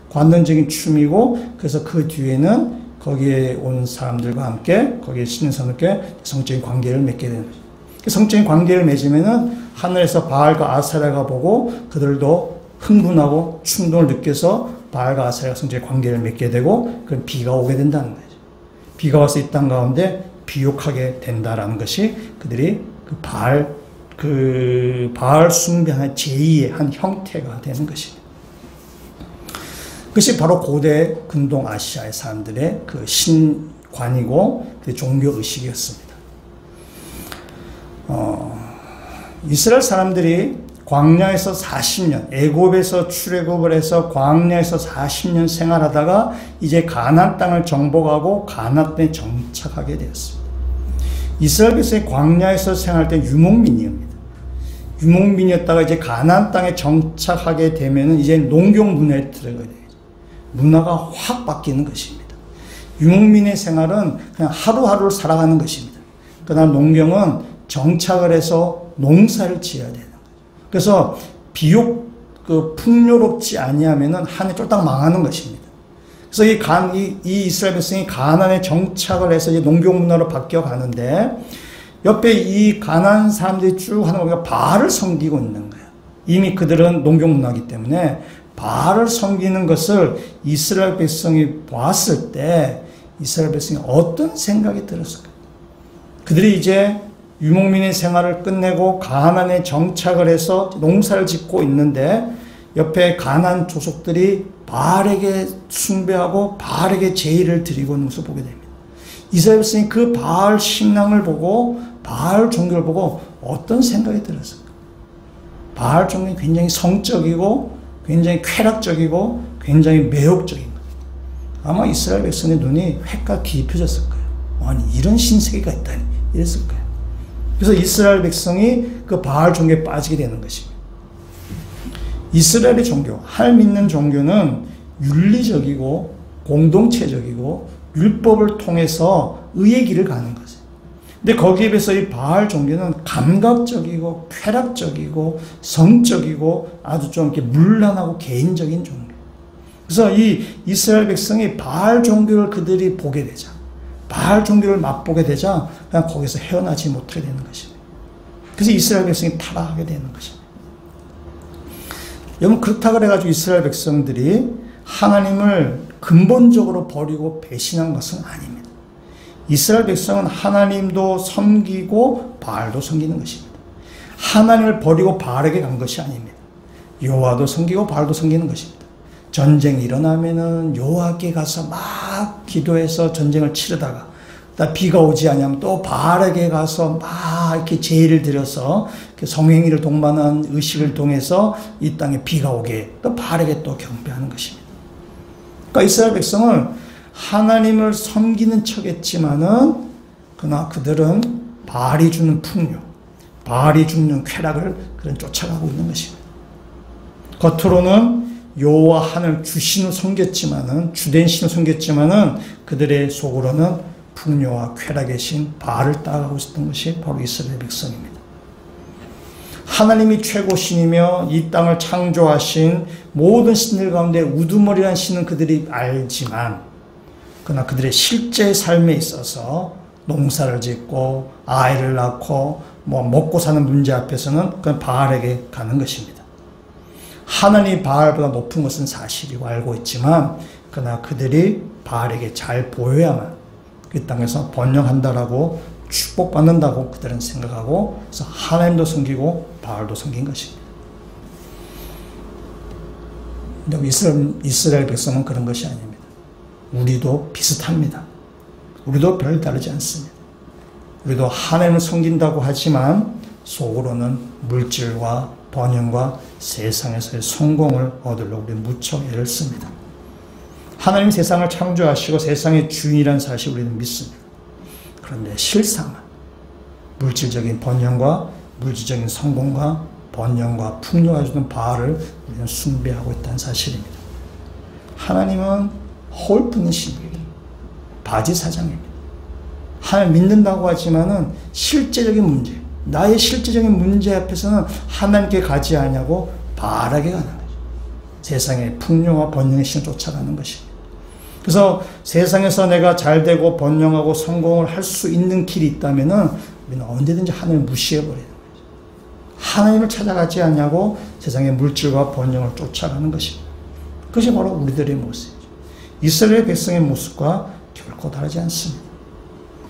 관능적인 춤이고 그래서 그 뒤에는 거기에 온 사람들과 함께 거기에 신는 사람들께 성적인 관계를 맺게 되는 거죠. 성적인 관계를 맺으면은 하늘에서 바알과 아세라가 보고 그들도 흥분하고 충동을 느껴서 바알과 아세라가 성적인 관계를 맺게 되고 그럼 비가 오게 된다는 거죠. 비가 와서 이 땅 가운데 비옥하게 된다라는 것이 그들이 바알 숭배하는 제2의 한 형태가 되는 것입니다. 그것이 바로 고대 근동 아시아의 사람들의 그 신관이고 그 종교 의식이었습니다. 이스라엘 사람들이 광야에서 40년, 애굽에서 출애굽을 해서 광야에서 40년 생활하다가 이제 가나안 땅을 정복하고 가나안 땅에 정착하게 되었습니다. 이스라엘 백성이 광야에서 생활할 때 유목민이옵니다. 유목민이었다가 이제 가나안 땅에 정착하게 되면은 이제 농경 문화에 들어가게 돼요. 문화가 확 바뀌는 것입니다. 유목민의 생활은 그냥 하루하루를 살아가는 것입니다. 그러나 농경은 정착을 해서 농사를 지어야 되는 거예요. 그래서 비록 풍요롭지 아니하면은 한 해 쫄딱 망하는 것입니다. 그래서 이 이스라엘 백성이 가나안에 정착을 해서 이제 농경 문화로 바뀌어 가는데 옆에 이 가나안 사람들이 쭉 하는 거 보니까 바알을 섬기고 있는 거예요. 이미 그들은 농경 문화이기 때문에 바알을 섬기는 것을 이스라엘 백성이 보았을 때 이스라엘 백성이 어떤 생각이 들었을까? 그들이 이제 유목민의 생활을 끝내고 가나안에 정착을 해서 농사를 짓고 있는데 옆에 가나안 조속들이 바알에게 숭배하고 바알에게 제의를 드리고 있는 것을 보게 됩니다. 이스라엘 백성이 그 바알 신앙을 보고 바알 종교를 보고 어떤 생각이 들었을까? 바알 종교는 굉장히 성적이고 굉장히 쾌락적이고 굉장히 매혹적인 거예요. 아마 이스라엘 백성의 눈이 획가 깊어졌을 거예요. 아니 이런 신세계가 있다니 이랬을 거예요. 그래서 이스라엘 백성이 그 바알 종교에 빠지게 되는 것입니다. 이스라엘의 종교, 하나님 믿는 종교는 윤리적이고 공동체적이고 율법을 통해서 의의 길을 가는 거죠. 근데 거기에 비해서 이 바알 종교는 감각적이고 쾌락적이고 성적이고 아주 좀 이렇게 문란하고 개인적인 종교. 그래서 이 이스라엘 백성이 바알 종교를 그들이 보게 되자, 바알 종교를 맛보게 되자 그냥 거기서 헤어나지 못하게 되는 것입니다. 그래서 이스라엘 백성이 타락하게 되는 것입니다. 여러분 그렇다 그래가지고 이스라엘 백성들이 하나님을 근본적으로 버리고 배신한 것은 아닙니다. 이스라엘 백성은 하나님도 섬기고 바알도 섬기는 것입니다. 하나님을 버리고 바알에게 간 것이 아닙니다. 여호와도 섬기고 바알도 섬기는 것입니다. 전쟁이 일어나면은 여호와께 가서 막 기도해서 전쟁을 치르다가 비가 오지 않으면 또 바알에게 가서 막 이렇게 제의를 드려서 성행위를 동반한 의식을 통해서 이 땅에 비가 오게 또 바알에게 또 경배하는 것입니다. 그러니까 이스라엘 백성은 하나님을 섬기는 척했지만은 그러나 그들은 바알이 주는 풍요, 바알이 주는 쾌락을 그런 쫓아가고 있는 것입니다. 겉으로는 여호와 하늘 주신을 섬겼지만은 주된 신을 섬겼지만은 그들의 속으로는 풍요와 쾌락의 신 바알을 따라가고 있었던 것이 바로 이스라엘 백성입니다. 하나님이 최고 신이며 이 땅을 창조하신 모든 신들 가운데 우두머리라는 신은 그들이 알지만 그러나 그들의 실제 삶에 있어서 농사를 짓고 아이를 낳고 뭐 먹고 사는 문제 앞에서는 그냥 바알에게 가는 것입니다. 하나님이 바알보다 높은 것은 사실이고 알고 있지만 그러나 그들이 바알에게 잘 보여야만 이 땅에서 번영한다라고 축복받는다고 그들은 생각하고 그래서 하나님도 섬기고 바알도 섬긴 것입니다. 근데 이스라엘 백성은 그런 것이 아닙니다. 우리도 비슷합니다. 우리도 별 다르지 않습니다. 우리도 하나님을 섬긴다고 하지만 속으로는 물질과 번영과 세상에서의 성공을 얻으려고 우리는 무척 애를 씁니다. 하나님 세상을 창조하시고 세상의 주인이라는 사실을 우리는 믿습니다. 그런데 실상은 물질적인 번영과 물질적인 성공과 번영과 풍요가 주는 바알을 우리는 숭배하고 있다는 사실입니다. 하나님은 홀뿐인 신입니다. 바지사장입니다. 하나님 믿는다고 하지만은 실제적인 문제, 나의 실제적인 문제 앞에서는 하나님께 가지 않냐고 바알에게 가는 거죠. 세상의 풍요와 번영의 신을 쫓아가는 것입니다. 그래서 세상에서 내가 잘되고 번영하고 성공을 할 수 있는 길이 있다면은 우리는 언제든지 하나님을 무시해버리는 거죠. 하나님을 찾아가지 않냐고 세상의 물질과 번영을 쫓아가는 것입니다. 그것이 바로 우리들의 모습이죠. 이스라엘 백성의 모습과 결코 다르지 않습니다.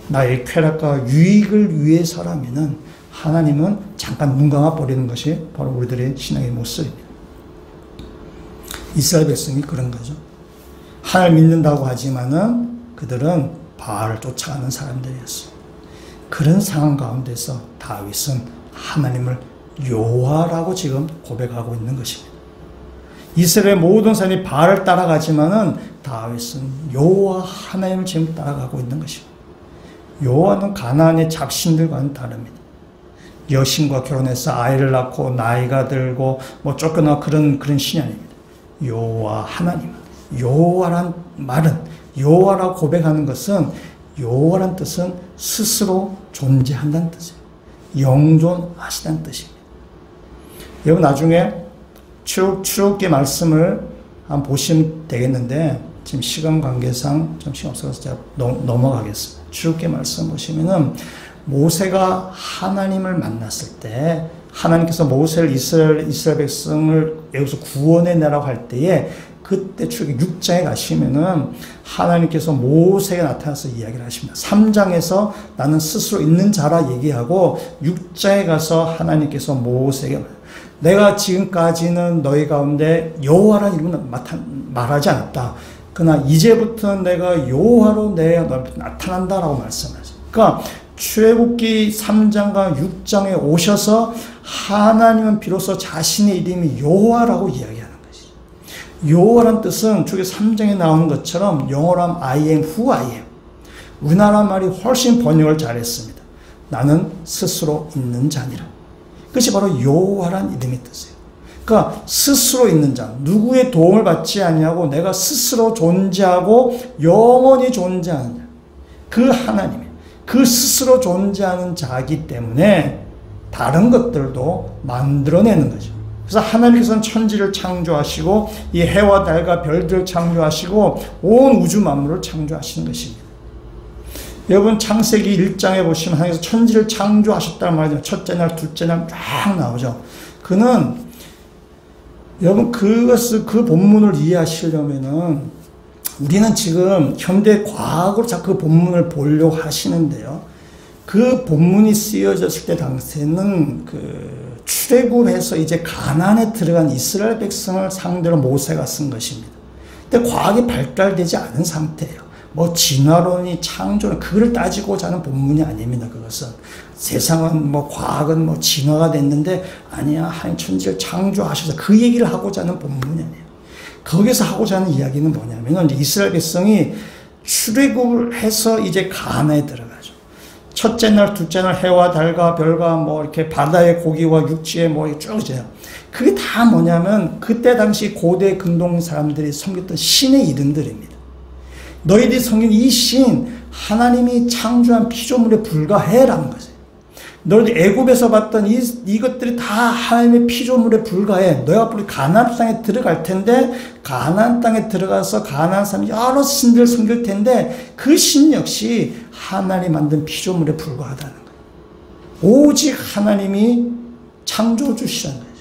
나의 쾌락과 유익을 위해서라면은 하나님은 잠깐 눈 감아 버리는 것이 바로 우리들의 신앙의 모습입니다. 이스라엘 백성이 그런 거죠. 하나님 믿는다고 하지만은 그들은 바알을 쫓아가는 사람들이었어요. 그런 상황 가운데서 다윗은 하나님을 여호와라고 지금 고백하고 있는 것입니다. 이스라엘 모든 사람이 바알을 따라가지만은 다윗은 여호와 하나님을 지금 따라가고 있는 것입니다. 여호와는 가나안의 잡신들과는 다릅니다. 여신과 결혼해서 아이를 낳고 나이가 들고 뭐 쫓겨나 그런 신이 아닙니다. 여호와 하나님. 여호와란 말은 여호와라고 고백하는 것은 여호와란 뜻은 스스로 존재한다는 뜻이에요. 영존하시다는 뜻입니다. 여러분 나중에 출애굽기 말씀을 한번 보시면 되겠는데 지금 시간 관계상 좀 시간 없어서 제가 넘어가겠습니다. 출애굽기 말씀 보시면은 모세가 하나님을 만났을 때 하나님께서 모세를 이스라엘 백성을 여기서 구원해내라고 할 때에 그때 출애굽기 6장에 가시면은 하나님께서 모세에게 나타나서 이야기를 하십니다. 3장에서 나는 스스로 있는 자라 얘기하고 6장에 가서 하나님께서 모세에게 내가 지금까지는 너희 가운데 여호와라는 이름을 말하지 않았다. 그러나 이제부터는 내가 여호와로 내가 너희한테 나타난다라고 말씀하죠. 그러니까 출애굽기 3장과 6장에 오셔서 하나님은 비로소 자신의 이름이 여호와라고 이야기하는 것이죠. 여호와란 뜻은 출애굽기 3장에 나오는 것처럼 영어로 하면 I am who I am. 우리나라 말이 훨씬 번역을 잘했습니다. 나는 스스로 있는 자니라. 그것이 바로 여호와란 이름의 뜻이에요. 그러니까 스스로 있는 자, 누구의 도움을 받지 않냐고 내가 스스로 존재하고 영원히 존재하는 자, 그 하나님이에요. 그 스스로 존재하는 자이기 때문에 다른 것들도 만들어내는 거죠. 그래서 하나님께서는 천지를 창조하시고 이 해와 달과 별들을 창조하시고 온 우주 만물을 창조하시는 것입니다. 여러분 창세기 1장에 보시면 하나님께서 천지를 창조하셨다는 말이죠. 첫째 날, 둘째 날 쫙 나오죠. 그는 여러분 그 본문을 이해하시려면은 우리는 지금 현대 과학으로 자꾸 그 본문을 보려고 하시는데요. 그 본문이 쓰여졌을 때 당시에는 그 출애굽해서 이제 가나안에 들어간 이스라엘 백성을 상대로 모세가 쓴 것입니다. 근데 과학이 발달되지 않은 상태예요. 뭐 진화론이 창조론 그걸 따지고자 하는 본문이 아닙니다. 그것은 세상은 뭐 과학은 뭐 진화가 됐는데 아니야 하나님 천지를 창조하셔서 그 얘기를 하고자 하는 본문이 아니에요. 거기서 하고자 하는 이야기는 뭐냐면 이스라엘 백성이 출애굽을 해서 이제 가나안에 들어가죠. 첫째 날, 둘째 날 해와 달과 별과 뭐 이렇게 바다의 고기와 육지에 뭐 쭉 있어요. 그게 다 뭐냐면 그때 당시 고대 근동 사람들이 섬겼던 신의 이름들입니다. 너희들이 섬긴 이 신 하나님이 창조한 피조물에 불과해라는 거죠. 너희들 애굽에서 봤던 이것들이 다 하나님의 피조물에 불과해. 너희 앞으로 가나안 땅에 들어갈 텐데 가나안 땅에 들어가서 가나안 사람 여러 신들을 섬길 텐데 그 신 역시 하나님 만든 피조물에 불과하다는 거예요. 오직 하나님이 창조주시라는 거죠.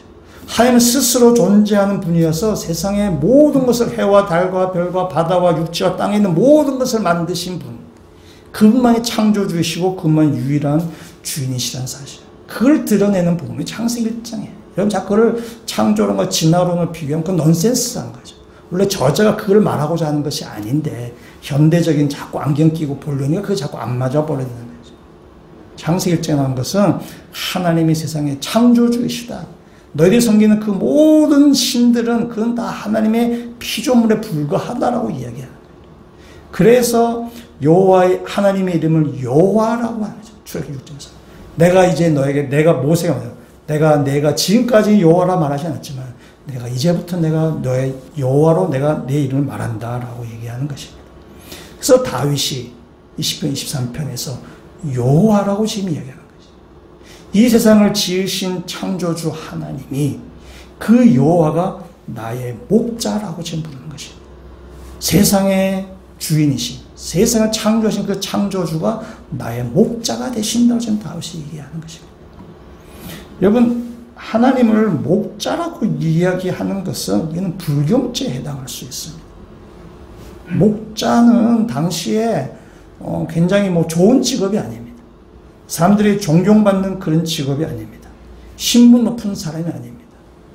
하나님은 스스로 존재하는 분이어서 세상의 모든 것을 해와 달과 별과 바다와 육지와 땅에 있는 모든 것을 만드신 분. 그분만이 창조주이시고 그분만이 유일한 주인이시라는 사실. 그걸 드러내는 부분이 창세기 1장이에요. 여러분 자꾸 그걸 창조론과 진화론을 비교하면 그건 넌센스한 거죠. 원래 저자가 그걸 말하고자 하는 것이 아닌데 현대적인 자꾸 안경 끼고 보려니까 그게 자꾸 안 맞아 버리는 거죠. 창세기 1장에 나온 것은 하나님이 세상의 창조주이시다. 너희들이 섬기는 그 모든 신들은 그건 다 하나님의 피조물에 불과하다라고 이야기하는 거예요. 그래서 여호와의 하나님의 이름을 여호와라고 하는 거죠. 출애굽기 6장에서. 내가 이제 너에게 내가 모세가 말해요. 내가 지금까지 여호와라 말하지 않았지만 내가 이제부터 내가 너의 여호와로 내가 내 이름을 말한다라고 얘기하는 것입니다. 그래서 다윗이 20편 23편에서 여호와라고 지금 이야기하는 거죠. 이 세상을 지으신 창조주 하나님이 그 여호와가 나의 목자라고 지금 부르는 것입니다. 세상의 주인이신 세상을 창조하신 그 창조주가 나의 목자가 되신다고 지금 다윗이 얘기하는 것입니다. 여러분 하나님을 목자라고 이야기하는 것은 이는 불경죄에 해당할 수 있습니다. 목자는 당시에 굉장히 좋은 직업이 아닙니다. 사람들이 존경받는 그런 직업이 아닙니다. 신분 높은 사람이 아닙니다.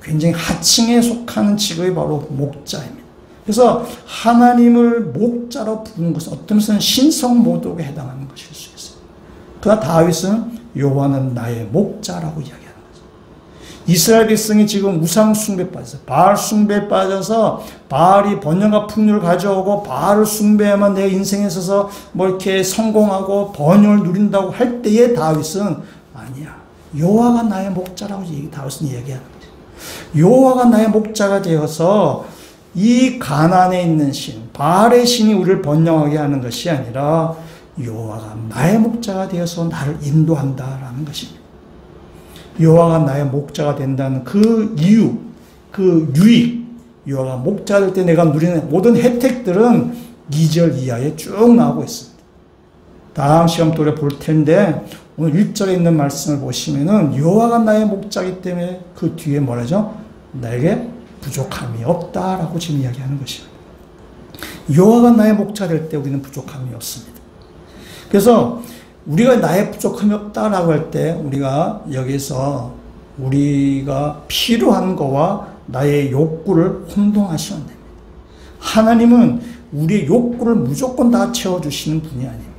굉장히 하층에 속하는 직업이 바로 목자입니다. 그래서 하나님을 목자로 부르는 것은 어떤 면에서는 신성 모독에 해당하는 것일 수 있어요. 그러나 다윗은 여호와는 나의 목자라고 이야기합니다. 이스라엘 백성이 지금 우상 숭배에 빠졌어요. 바알 숭배에 빠져서 바알이 번영과 풍요를 가져오고 바알을 숭배하면 내 인생에 있어서 이렇게 성공하고 번영을 누린다고 할 때에 다윗은 아니야. 여호와가 나의 목자라고 다윗은 이야기하는 거죠. 여호와가 나의 목자가 되어서 이 가나안에 있는 신, 바알의 신이 우리를 번영하게 하는 것이 아니라 여호와가 나의 목자가 되어서 나를 인도한다라는 것입니다. 여호와가 나의 목자가 된다는 그 이유, 그 유익, 여호와가 목자가 될 때 내가 누리는 모든 혜택들은 2절 이하에 쭉 나오고 있습니다. 다음 시간부터 볼 텐데 오늘 1절에 있는 말씀을 보시면은 여호와가 나의 목자이기 때문에 그 뒤에 뭐라죠? 나에게 부족함이 없다라고 지금 이야기하는 것입니다. 여호와가 나의 목자가 될 때 우리는 부족함이 없습니다. 그래서 우리가 나의 부족함이 없다라고 할 때 우리가 여기서 우리가 필요한 거와 나의 욕구를 혼동하시면 됩니다. 하나님은 우리의 욕구를 무조건 다 채워주시는 분이 아닙니다.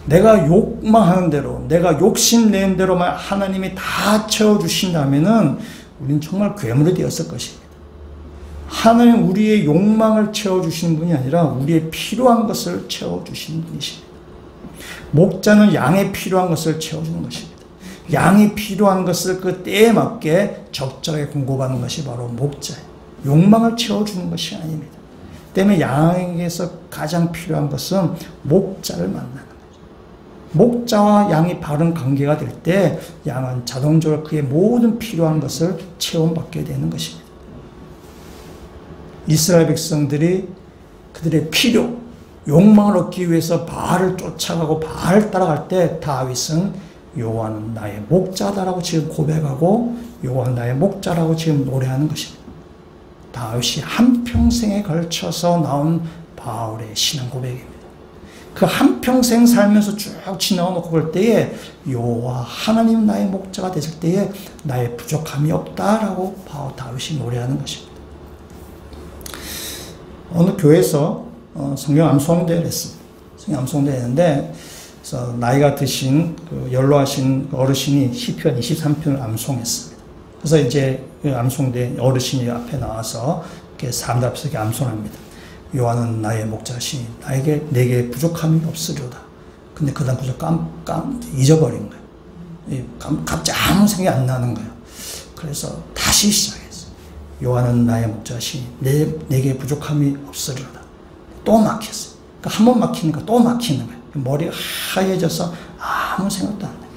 내가 욕망하는 대로, 내가 욕심내는 대로만 하나님이 다 채워주신다면은 우리는 정말 괴물이 되었을 것입니다. 하나님은 우리의 욕망을 채워주시는 분이 아니라 우리의 필요한 것을 채워주시는 분이십니다. 목자는 양에 필요한 것을 채워주는 것입니다. 양이 필요한 것을 그 때에 맞게 적절하게 공급하는 것이 바로 목자예요. 욕망을 채워주는 것이 아닙니다. 때문에 양에게서 가장 필요한 것은 목자를 만나는 거죠. 목자와 양이 바른 관계가 될 때 양은 자동적으로 그의 모든 필요한 것을 체험받게 되는 것입니다. 이스라엘 백성들이 그들의 필요, 욕망을 얻기 위해서 바알을 쫓아가고 바알을 따라갈 때 다윗은 여호와는 나의 목자다라고 지금 고백하고 여호와는 나의 목자라고 지금 노래하는 것입니다. 다윗이 한평생에 걸쳐서 나온 바울의 신앙 고백입니다. 그 한평생 살면서 쭉 지나놓고 볼 때에 여호와 하나님 나의 목자가 됐을 때에 나의 부족함이 없다라고 다윗이 노래하는 것입니다. 어느 교회에서 성경 암송대회를 했습니다. 성경 암송대회 했는데 그래서 나이가 드신 연로하신 어르신이 시편 23편을 암송했습니다. 그래서 이제 암송대 어르신이 앞에 나와서 이렇게 사람들 앞에서 이렇게 암송합니다. 여호와는 나의 목자시니 내게 부족함이 없으리로다. 근데 그 다음 구절 잊어버린 거예요. 갑자기 아무 생각이 안 나는 거예요. 그래서 다시 시작했어요. 여호와는 나의 목자시니 내게 부족함이 없으리로다. 또 막혔어요. 그러니까 한 번 막히니까 또 막히는 거예요. 머리가 하얘져서 아무 생각도 안 나요.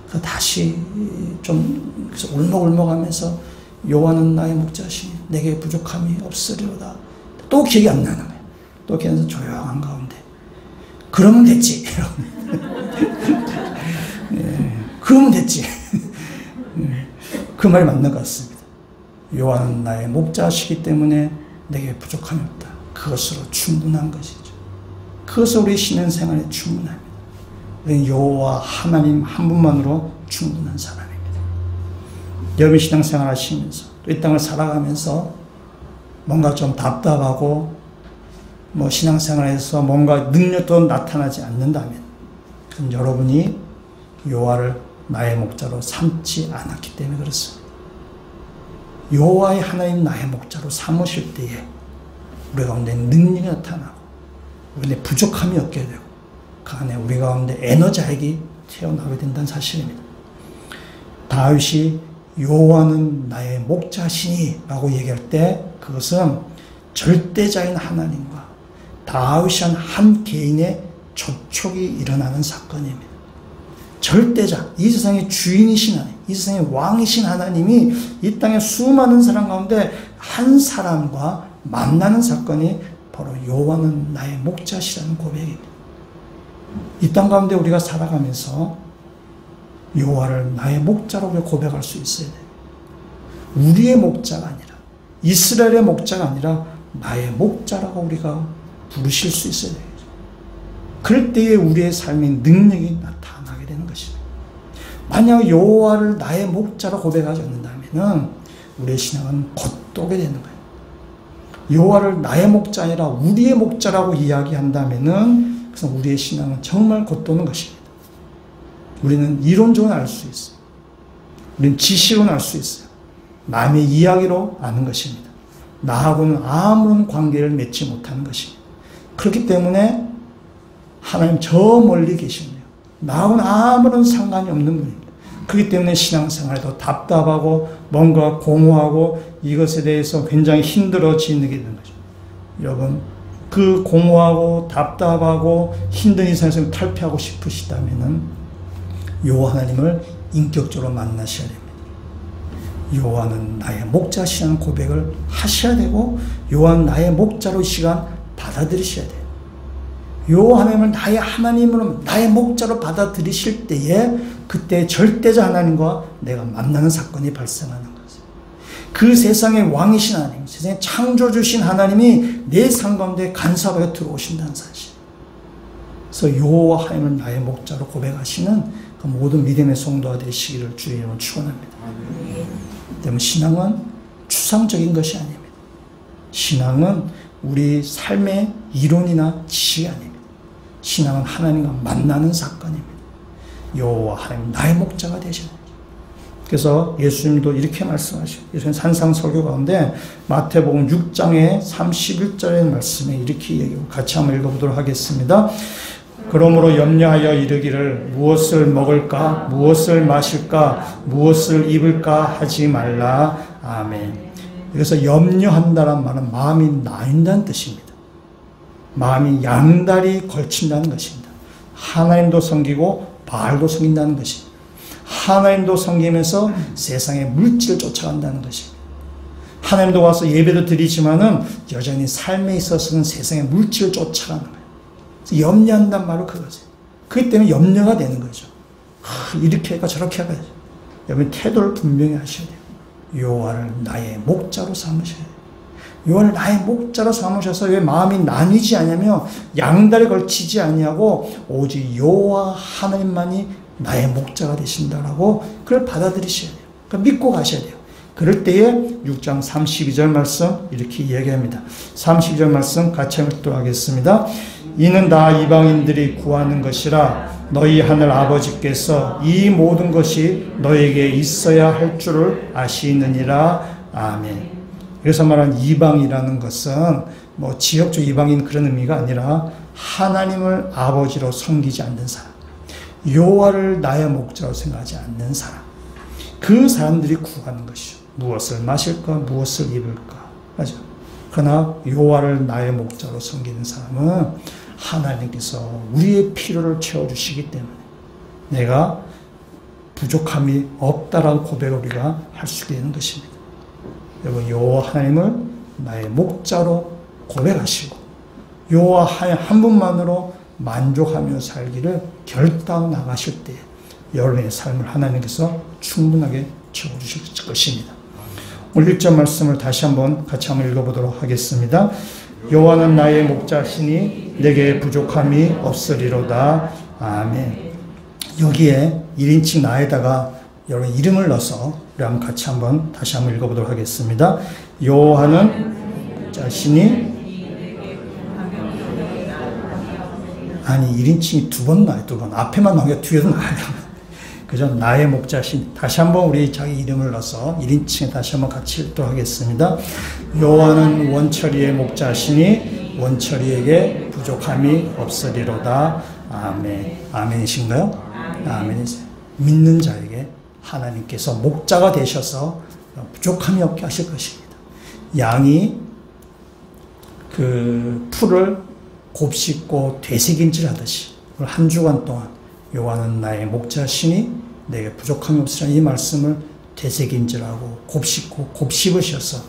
그래서 다시 좀 그래서 울먹울먹하면서 여호와는 나의 목자시니 내게 부족함이 없으리로다. 또 기억이 안 나는 거예요. 또 기억해서 조용한 가운데 그러면 됐지. 네. 그러면 됐지. 그 말이 맞는 것 같습니다. 여호와는 나의 목자시기 때문에 내게 부족함이 없다. 그것으로 충분한 것이죠. 그것으로 우리 신앙생활에 충분합니다. 우리는 여호와 하나님 한 분만으로 충분한 사람입니다. 여러분 신앙생활 하시면서 또 이 땅을 살아가면서 뭔가 좀 답답하고 뭐 신앙생활에서 뭔가 능력도 나타나지 않는다면 그럼 여러분이 여호와를 나의 목자로 삼지 않았기 때문에 그렇습니다. 여호와의 하나님 나의 목자로 삼으실 때에 우리 가운데 능력이 나타나고 우리 부족함이 없게 되고 그 안에 우리 가운데 에너지가 태어나게 된다는 사실입니다. 다윗이 여호와는 나의 목자시니 라고 얘기할 때 그것은 절대자인 하나님과 다윗이란 한 개인의 접촉이 일어나는 사건입니다. 절대자, 이 세상의 주인이신 하나님, 이 세상의 왕이신 하나님이 이 땅의 수많은 사람 가운데 한 사람과 만나는 사건이 바로 여호와는 나의 목자시라는 고백입니다. 이 땅 가운데 우리가 살아가면서 여호와를 나의 목자로 고백할 수 있어야 돼요. 우리의 목자가 아니라 이스라엘의 목자가 아니라 나의 목자라고 우리가 부르실 수 있어야 되겠죠. 그럴 때에 우리의 삶의 능력이 나타나게 되는 것입니다. 만약 여호와를 나의 목자로 고백하지 않는다면 우리의 신앙은 겉도게 되는 거예요. 여호와를 나의 목자 아니라 우리의 목자라고 이야기한다면 그래서 우리의 신앙은 정말 겉도는 것입니다. 우리는 이론적으로 알 수 있어요. 우리는 지식으로 알 수 있어요. 남의 이야기로 아는 것입니다. 나하고는 아무런 관계를 맺지 못하는 것입니다. 그렇기 때문에 하나님 저 멀리 계시네요. 나하고는 아무런 상관이 없는 분입니다. 그렇기 때문에 신앙생활에도 답답하고 뭔가 공허하고 이것에 대해서 굉장히 힘들어지게 되는 거죠. 여러분 그 공허하고 답답하고 힘든 이 세상에서 탈피하고 싶으시다면 여호와 하나님을 인격적으로 만나셔야 됩니다. 여호와는 나의 목자시라는 고백을 하셔야 되고 여호와는 나의 목자로 이 시간 받아들이셔야 돼요. 여호와 하나님을 나의 하나님으로 나의 목자로 받아들이실 때에 그때 절대자 하나님과 내가 만나는 사건이 발생하는 거죠. 그 세상의 왕이신 하나님, 세상의 창조주신 하나님이 내 삶 가운데 간섭하게 들어오신다는 사실. 그래서 여호와 하나님을 나의 목자로 고백하시는 그 모든 믿음의 성도가 되시기를 주의 이름으로 축원합니다. 때문에 신앙은 추상적인 것이 아닙니다. 신앙은 우리 삶의 이론이나 지식이 아닙니다. 신앙은 하나님과 만나는 사건입니다. 여호와 하나님 나의 목자가 되시는 거죠. 그래서 예수님도 이렇게 말씀하시고 예수님 산상설교 가운데 마태복음 6장의 31절의 말씀에 이렇게 얘기하고 같이 한번 읽어보도록 하겠습니다. 그러므로 염려하여 이르기를 무엇을 먹을까 무엇을 마실까 무엇을 입을까 하지 말라. 아멘. 그래서 염려한다는 말은 마음이 나인다는 뜻입니다. 마음이 양다리 걸친다는 것입니다. 하나님도 섬기고 바알도 섬긴다는 것입니다. 하나님도 섬기면서 세상의 물질을 쫓아간다는 것입니다. 하나님도 와서 예배도 드리지만은 여전히 삶에 있어서는 세상의 물질을 쫓아가는 거예요. 염려한다는 말로 그거죠. 그렇기 때문에 염려가 되는 거죠. 이렇게 할까 저렇게 할까. 여러분 태도를 분명히 하셔야 돼요. 여호와를 나의 목자로 삼으셔야 돼요. 여호와를 나의 목자로 삼으셔서 왜 마음이 나뉘지 않냐며 양다리 걸치지 아니하고 오직 여호와 하나님만이 나의 목자가 되신다라고 그걸 받아들이셔야 돼요. 그러니까 믿고 가셔야 돼요. 그럴 때에 6장 32절 말씀 이렇게 이야기합니다. 32절 말씀 같이 읽도록 하겠습니다. 이는 다 이방인들이 구하는 것이라 너희 하늘 아버지께서 이 모든 것이 너에게 있어야 할 줄을 아시느니라. 아멘. 그래서 말한 이방이라는 것은 뭐 지역적 이방인 그런 의미가 아니라 하나님을 아버지로 섬기지 않는 사람, 여호와를 나의 목자로 생각하지 않는 사람, 그 사람들이 구하는 것이죠. 무엇을 마실까 무엇을 입을까. 맞아. 그러나 여호와를 나의 목자로 섬기는 사람은 하나님께서 우리의 필요를 채워주시기 때문에 내가 부족함이 없다라는 고백을 우리가 할 수 있게 되는 것입니다. 여러분 여호와 하나님을 나의 목자로 고백하시고 여호와 하나님 한 분만으로 만족하며 살기를 결단 나가실 때 여러분의 삶을 하나님께서 충분하게 채워주실 것입니다. 오늘 1절 말씀을 다시 한번 같이 한번 읽어보도록 하겠습니다. 여호와는 나의 목자시니 내게 부족함이 없으리로다. 아멘. 여기에 1인칭 나에다가 여러분 이름을 넣어서 우리 한번 같이 다시 한번 읽어보도록 하겠습니다. 여호와는 목자시니, 아니 1인칭이 두 번 나와요. 두 번. 앞에만 나오게 뒤에도 나와요. 그죠? 나의 목자신. 다시 한번 우리 자기 이름을 넣어서 1인칭에 다시 한번 같이 읽도록 하겠습니다. 여호와는 원철이의 목자시니 원철이에게 부족함이 없으리로다. 아멘. 아멘이신가요? 아멘이세요. 믿는 자에게 하나님께서 목자가 되셔서 부족함이 없게 하실 것입니다. 양이 그 풀을 곱씹고 되새김질하듯이 한 주간 동안 여호와는 나의 목자시니 내게 부족함이 없으리라 이 말씀을 되새김질하고 곱씹으셔서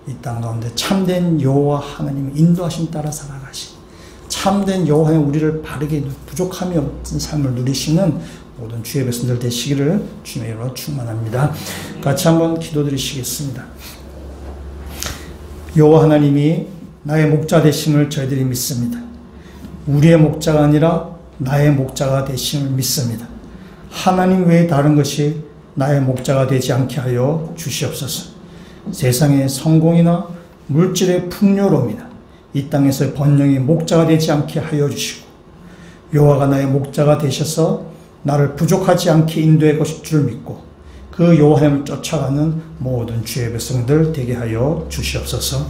이 땅 가운데 참된 여호와 하나님의 인도하심 따라 살아가신 참된 여호와의 우리를 바르게 부족함이 없는 삶을 누리시는 모든 주의 백성들 되시기를 주님의 이름으로 축원합니다. 같이 한번 기도드리시겠습니다. 여호와 하나님이 나의 목자 되심을 저희들이 믿습니다. 우리의 목자가 아니라 나의 목자가 되심을 믿습니다. 하나님 외에 다른 것이 나의 목자가 되지 않게 하여 주시옵소서. 세상의 성공이나 물질의 풍요로움이나 이 땅에서의 번영이 목자가 되지 않게 하여 주시고 여호와가 나의 목자가 되셔서 나를 부족하지 않게 인도해 주실 줄 믿고 그 여호와 하나님을 쫓아가는 모든 주의 백성들 되게 하여 주시옵소서.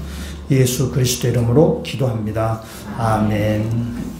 예수 그리스도 이름으로 기도합니다. 아멘.